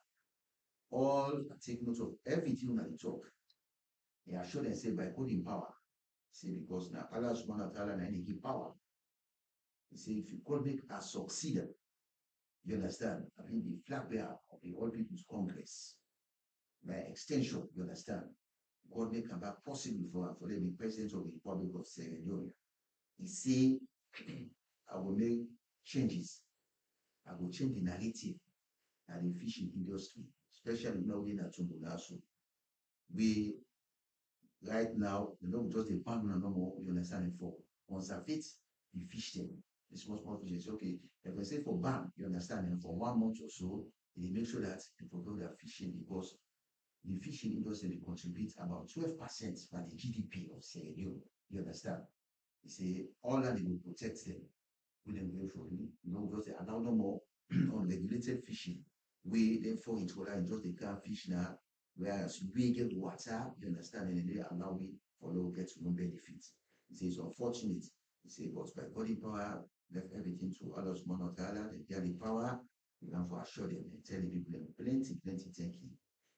All take note of everything when they talk. They assure them say by God in power. Say because now Allah subhanahu wa ta'ala and give power. He say if you could make a succeed, you understand? I mean the flag bearer of the All People's Congress. By extension, you understand? God make a back possible for them be president of the Republic of Sierra Leone. He say I will make changes. I will change the narrative and the fishing industry, especially now in Atumbunasu. We right now, just the pan no more, you understand it for conserve the fish them. The small fish is okay. If I say for ban, you understand, and for 1 month or so, they make sure that people go their fishing because the fishing industry contributes about 12% by the GDP of Sierra Leone. You understand? You say all that they will protect them. We them go for because they allow no more unregulated fishing. We therefore it will just the car fish now, whereas we get water, you understand, and they allow we follow get no benefits. He says unfortunate. He says, but by body power, left everything to others monotala, they get the power, you can for assure them and tell the people them plenty thank you.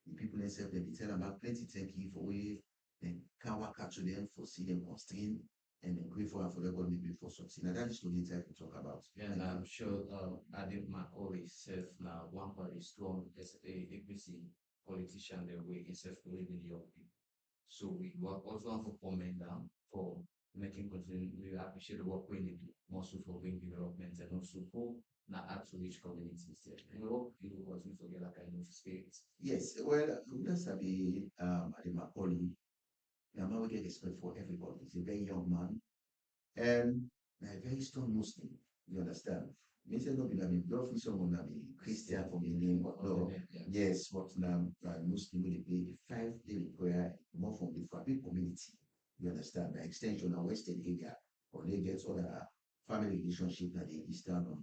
The people themselves they tell them about plenty thank you for we then can work out to them for see them constrained and then grateful for the government before something. Now that is what they to talk about. Yeah, and I'm sure Adim Makori self now one party strong as a APC politician the way himself believe in young people. So we work also for comment down for making continue we appreciate the work we need more so for bring development and also for not add to which communities there. And we hope you will continue to get that kind of spirit. Yes, well, that's a be Ade Macaulay. Now we get respect for everybody. He's a very young man and a very strong Muslim. You understand? Me say no be na me love someone na be Christian for me name, but no. Yeah. Yes, but now Muslim will pay the 5 daily prayer more from the Fabi community. You understand? The extension of Western area or they get other family relationship that the Eastern or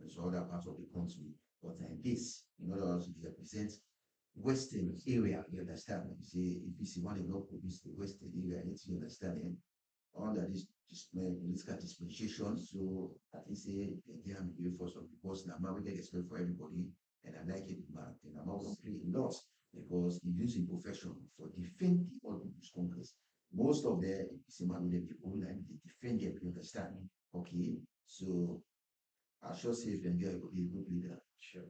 so other parts of the country. But this, in other words, it represents Western area. You understand? You see, if you see one of the Western area, it's you understand. Under this kind of dispensation. So at least say again I'm for some because now we get respect for everybody and I like it man and I'm not completely lost because the using profession for defend the all people's congress. Most of the Simon people like they defend them, you understand? Okay. So I sure say if you be a good leader. Sure.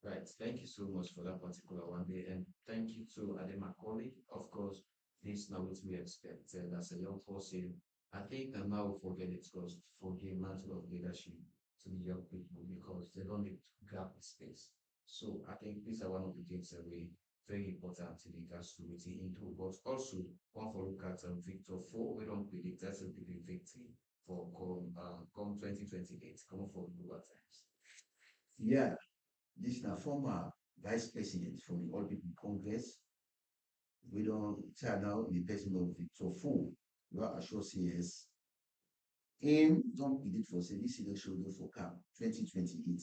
Right. Thank you so much for that particular one day. And thank you to Ade Macaulay. Of course, this now what we expect. As a young person, I think and now we forget it was for the mantle of leadership to the young people because they don't need to grab the space. So I think these are one of the things that we very important in regards to waiting into. But also one for look at Victor 4, we don't predict that's a big victory for come 2028, come for Google times. Yeah, this is a former vice president for the All People Congress. We don't turn out the person of Victor Fu. You are sure CS. Aim don't predict for say this election go for CAM 2028.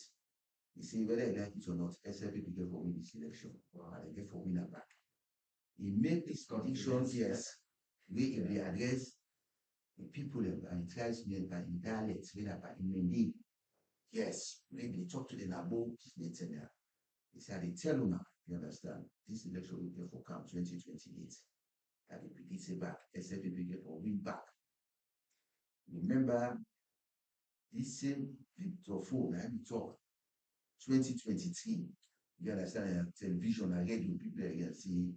You see whether you like it or not, SLP will get for win this election. And they get for winner back. He make this prediction, yes, where he will address the people and he tries to by in dialects, whether by in Mendi. Yes, maybe they talk to the Nabo, they tell them. He said, they tell you now, you understand, this election will get for CAM 2028. And he predicts it back, SLP will get for win back. Remember, this same Victor Phone, I talk 2023. You understand? Television, I radio people again see.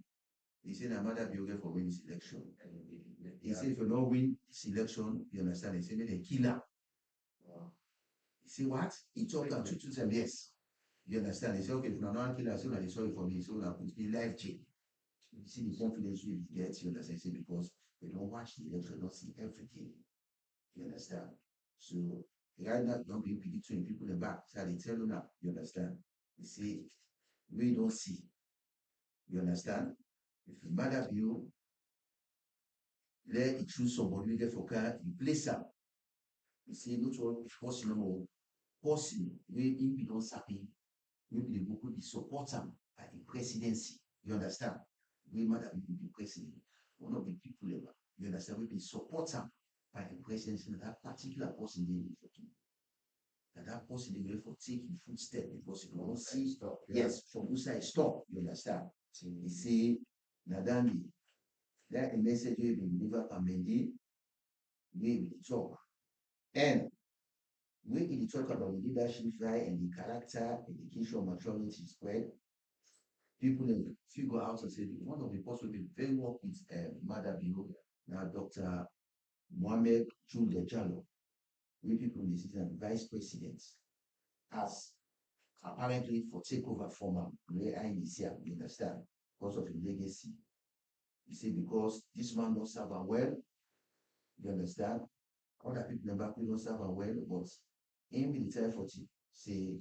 He said, "I'm mother be okay for win this election." He said, "If you don't win this election, you understand?" He said, "They kill him." He said, "What?" He talked and two times, yes. You understand? He said, "Okay, if you're not kill, I say, I'm sorry for me. So I put me life jail." You see the confidence you get, you understand? He said, because they don't watch the election, don't see everything. You understand? So right now, don't be predicting people in the back. So they tell you now, you understand? You see, we don't see. You understand? If you matter you, let it choose somebody there for car, you place them. You see, not all possible, possible, we if you don't happy, maybe the book will be support them by the presidency. You understand? We matter will be president. One of the people ever. You understand? We be support them by the presidency that particular person they need for that person they need for taking footstep because you don't see Stop. yes from inside stop. You understand? So he say Nadandi that a message will be delivered by Mendy, we will talk. And we will talk about the leadership right and the character, education, maturity spread. People figure out and say one of the posts will be very work with Mother Bio, now Dr. Mohamed Julia Jallo, we people in the system vice president, as apparently for takeover from where I you understand, because of the legacy. You see, because this man don't serve her well, you understand? Other people in the back don't serve her well, but him be the time for say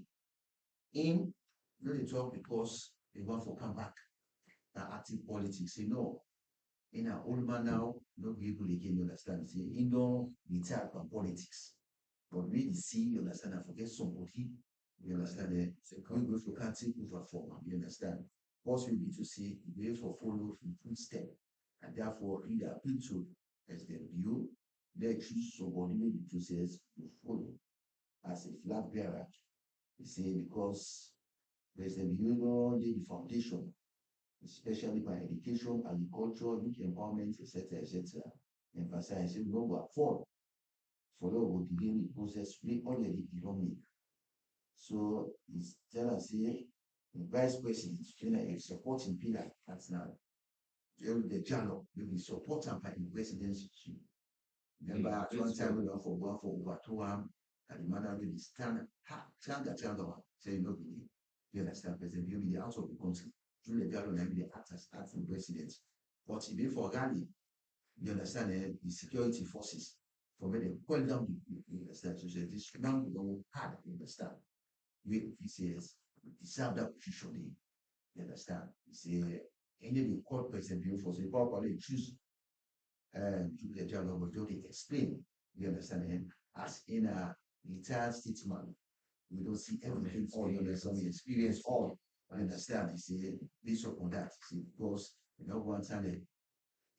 him no dey talk because they want to come back that active politics. Say no, in an old man now, no be able again, you understand? Say he don't retire from politics. But we see, you understand, I forget somebody, you understand that we go for can't take over for him, you understand? What we need to see, we for follow in footstep. And therefore, in the appeal to as the view, they choose somebody maybe to says to follow as a flag bearer. You see, because there's a view on the foundation, especially by education, agriculture, youth empowerment, etc., etc. Emphasize no go afford follow will begin the process we already belong. So it's tell us here the vice president, a supporting pillar that's now the channel will be supported by the presidency. Remember, at one time we went for one for over 2 and the man really stand that child over, say, you know, you understand, President, you'll be the out of the country. Through the dialogue, and be the acting president. But if they for rally, you understand, the security forces, for when they call down, you understand, so say, this man will go hard, you understand. We says, deserve that position, you understand. He say, any of the court president, for say, properly choose to the dialogue, but don't explain, you understand, as in a retired statesman, we don't see everything all, you understand, we experience all, I understand, he say, based upon that, he say, because, you know, one time,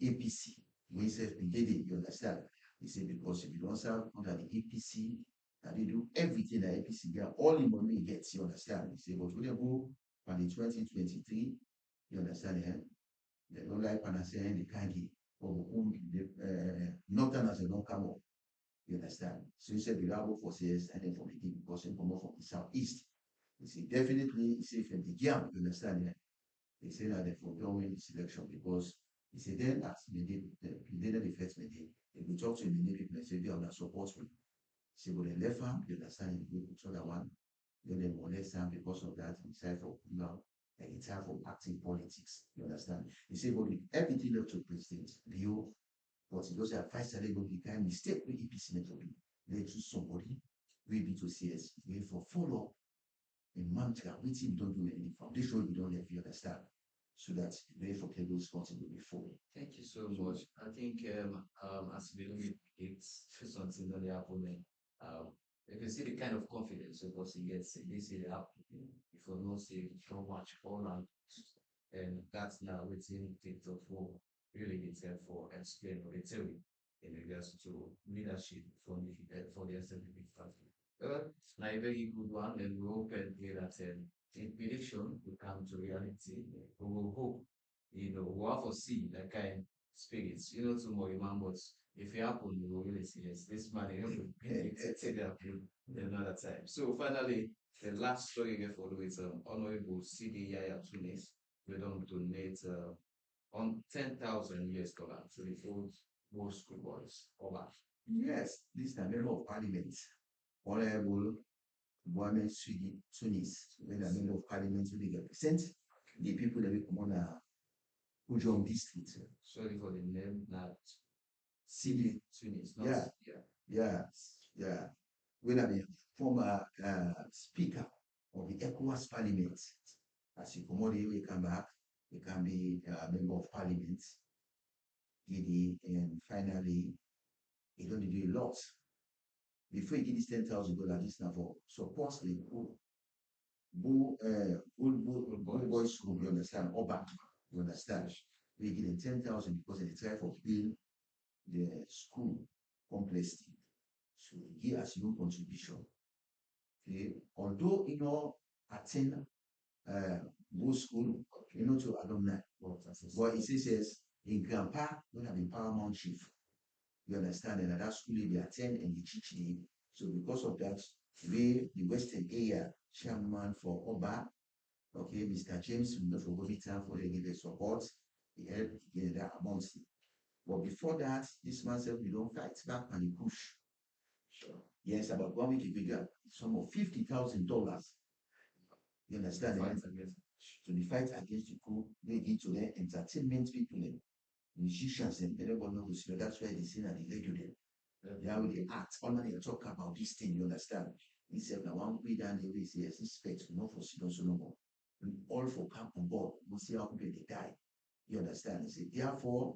APC, we say, we did it, you understand, he say, because if you don't serve under the APC, and they do everything that APC get, all the money gets, you understand, he say, but when they go on the 2023, you understand, they don't like Panacea, they can't get, or Northern as a non come up. You understand? So he said, we have for CS and then from the because he come from the southeast. He said, definitely, he said, from the gap, you understand? He said that they for win the selection because he said, then as the did the first meeting, if we talk to the people, they say, they are not support me. He said, but the left hand, you understand, the other one, then they more less time because of that, he said, for now, and it's time for active politics. You understand? He said, but everything left to President Leo, but it does have 5 will be kind mistake with EPC network. They choose somebody, we be to CS, we for follow in mantra, which you don't do any foundation, you don't have, you understand. So that they for take responsible before. Thank you so much. I think as we look at it's something that they happen. You can see the kind of confidence because he gets this is happening. If you don't see so much all and that's now within TikTok for really it's for explain or tell you in regards to leadership for the executive family. Now a very good one, and we hope and pray that in prediction will come to reality. We will hope, we have to see that kind of spirits, tomorrow, man, but if it happen, you will really see yes, this man, will be expected happen another time. So finally, the last story we follow is Honorable CD Yaya Tunis. We don't donate on 10,000 US dollars to the old most school boys. Over. Yes, this is the member of parliament, Honorable Mohamed Swigi Tunis, when the member of parliament will represent the people that we come on Ujong district. Sorry for the name, not CD Tunis. Yeah. When I'm a former speaker of the ECOWAS parliament, as you come on here, we come back, we can be a member of parliament, and finally, he don't do a lot. Before you get this $10,000, this now for support the boys school, you understand, Oba, you understand. We get 10,000 because they try for build the school complex. So he has your contribution. Okay, although attend school, to alumni, but he says in grandpa, don't have been paramount chief. You understand, and at that school they attend and they teach them. So because of that, we the Western area chairman for Oba, okay, Mr. James, we know for good time for the support, he helped get that amongst it. But before that, this man said we don't fight back and he push. Sure. Yes, about 1 week ago, got some of $50,000. You understand? To the fight against the coup, they give to them entertainment people, musicians, and everyone knows. That's why they say that they do them. They are they act. All they talk about this thing, you understand? He said, now one way down the way, says, respect, not for students no more. All for come on board, we see how people they die. You understand? He said, therefore,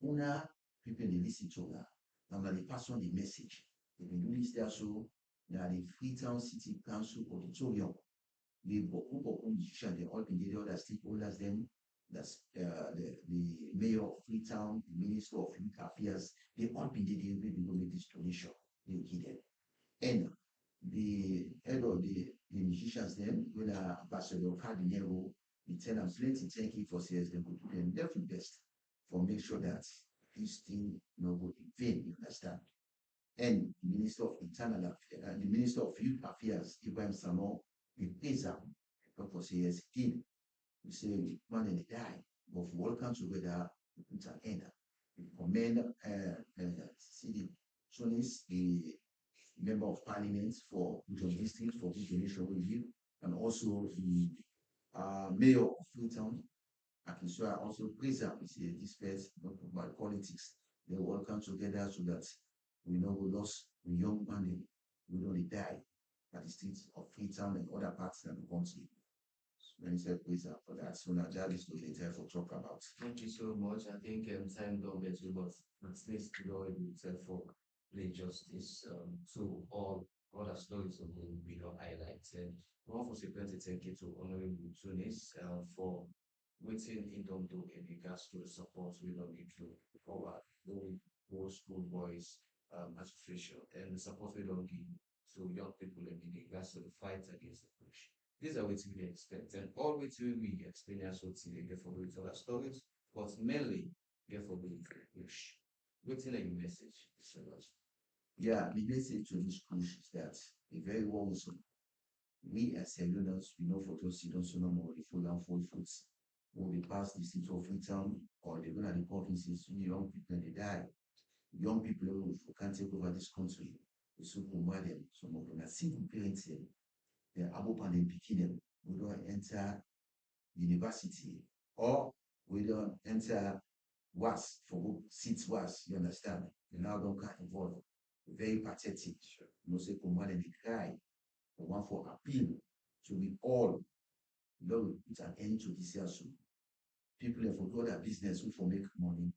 una people they listen to that. Now they pass on the message. They been do this there so now the Freetown City Council auditorium. The musicians, they all been the other stakeholders, them that's the mayor of Freetown, the minister of youth affairs, they all been there, they will make this donation, they give them. And the head of the musicians, then, when Ambassador Cardinero, we tell them plenty thank you for saying they could do them their best for make sure that this thing no go in vain, you understand. And the Minister of Internal Affairs, the Minister of Youth Affairs, Ibrahim Samo, we praise them because he has did. We say man and die, but we all come together to put an end. We commend CD Tunis, the member of parliament for John District for this donation we give, and also the mayor of Freetown. I can so I also praise them with this first not about politics. They all come together so that we know we lost we young man, we don't die at the streets of Freetown and other parts of the country. Many said praise up for that. So now that is what later for talk about. Thank you so much. I think time don't get you, but at least you know itself for play justice to all other stories of the video highlights. And one for security thank you to Honorable Tunis for waiting in don't do in regards to the support we don't need to our low school boys association and the support we don't give to young people in regards to the fight against the push. These are what we expect, and all what we experience what we get for with other stories, but mainly get for with push. What's in a message? So much. Yeah, the message to this push is that a very well we as Leoners, we know for those students who know more the full and full foods. When we pass the city of Freetown or they go to the provinces, young people they die. Young people who can't take over this country. We should promote them. Some of them are single parents. They're able to picking them. We don't enter university or we don't enter was for seats was, you understand? You now don't get involved. Very pathetic. Sure. You know, say promote and they cry. The one for appeal to be all Lord put an end to this year soon. People have forgot their business who for make money.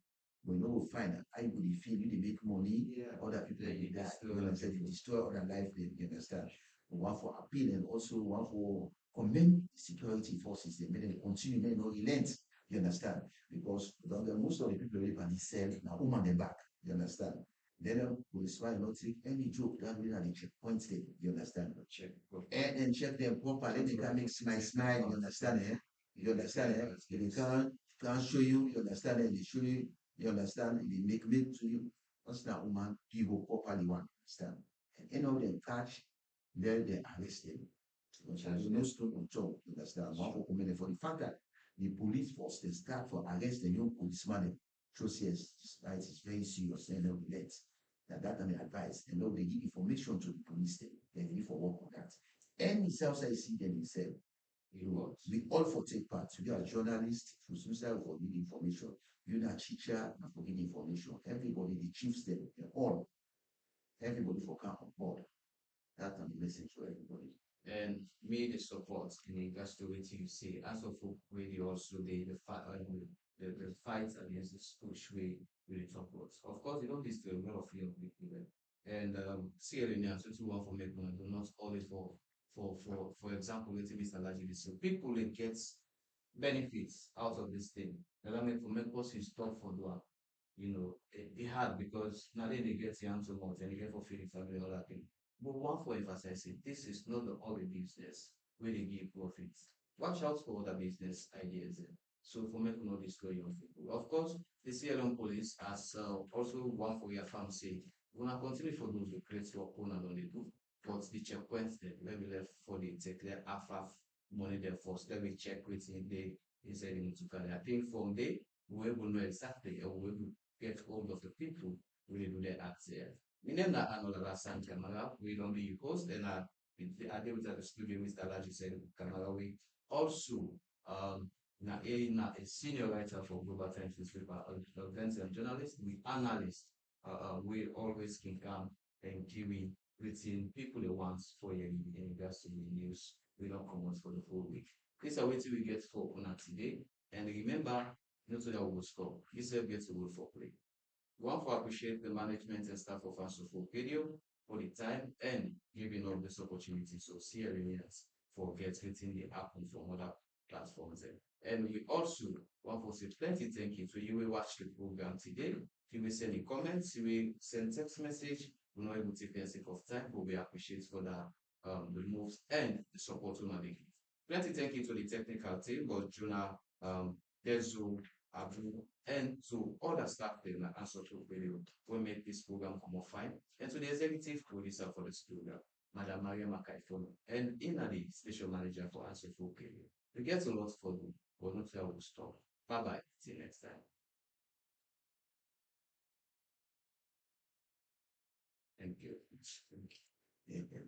But you know will find that I will feel you they make money, other people they die, you understand, they destroy other life, you understand. But one for appeal and also one for commend security forces, they made them continue, they no relent, you understand? Because most of the people live on the cell now woman them back, you understand? Then police will not take any joke that way at the checkpoints there, you understand? Check. And check them properly, they can make smile, you understand? You understand? They can't show you, you understand? They show you, you understand? They make to you. Once that woman give up properly one, understand? And any of them catch, then they arrest them. Because there's no stone on job, you understand? One for comment for the fact that the police force they start for arrest the young policeman. Shows yes, right, it's very serious, and they'll be late. That and advice, and they'll they give information to the police, they need for work on that. Any self-side see them himself. You know, we all for take part. You are a journalist, for social for need information. You're a teacher and for need information. Everybody, the chiefs, them, all. Everybody for come on board. That's the message for everybody. And me the support in regards to what you say. As of radio also the fight against this push we talk about. Of course, you don't listen to a lot of young people. And Sierra Leone, so one for make money, do not always for example, let's say Mr. Laji, so people they get benefits out of this thing. And I mean for make us is tough for them. You know, it hard because now they get the answer more and they get for feeling family all that thing. But one for emphasizing this is not the only business where they give profits. Watch out for other business ideas. So for me to not destroy young people. Of course, the Sierra Leone police as also one for your farm say, we will continue for those who create your own and only do. But the checkpoints that let me left for the take their half money there first. Let me check with they inside the Mutukale. I think from there we will know exactly and we will get hold of the people who do their acts there. We name that another San Camara. We don't be host and I did with the studio Mr. Laji said Camara. We also a senior writer for Global Times newspaper, events and journalist, we analyst. We always can come and give written people the ones for you in regards to the news. We don't come out for the whole week. This is what we get for on today. And remember, not so that we will stop. This gets a word for play. One for appreciate the management and staff of Answerful Video for the time and giving us this opportunity. So Sierra Leoneans for getting the app from other platforms. And we also want to say plenty thank you to you will watch the program today. You will send the comments, you will send text message. We're not able to take the sake of time, but we appreciate for the moves and the support we make. Plenty thank you to the technical team, but Juna, Dezu, Abu, and to all the staff there that answer to video will make this program come more fine. And to the executive producer for this program, Madam Maria Makaifon, and the special manager for answer for video. We get a lot for you, but not where we'll stop. Bye bye. See you next time. Thank you. Yeah.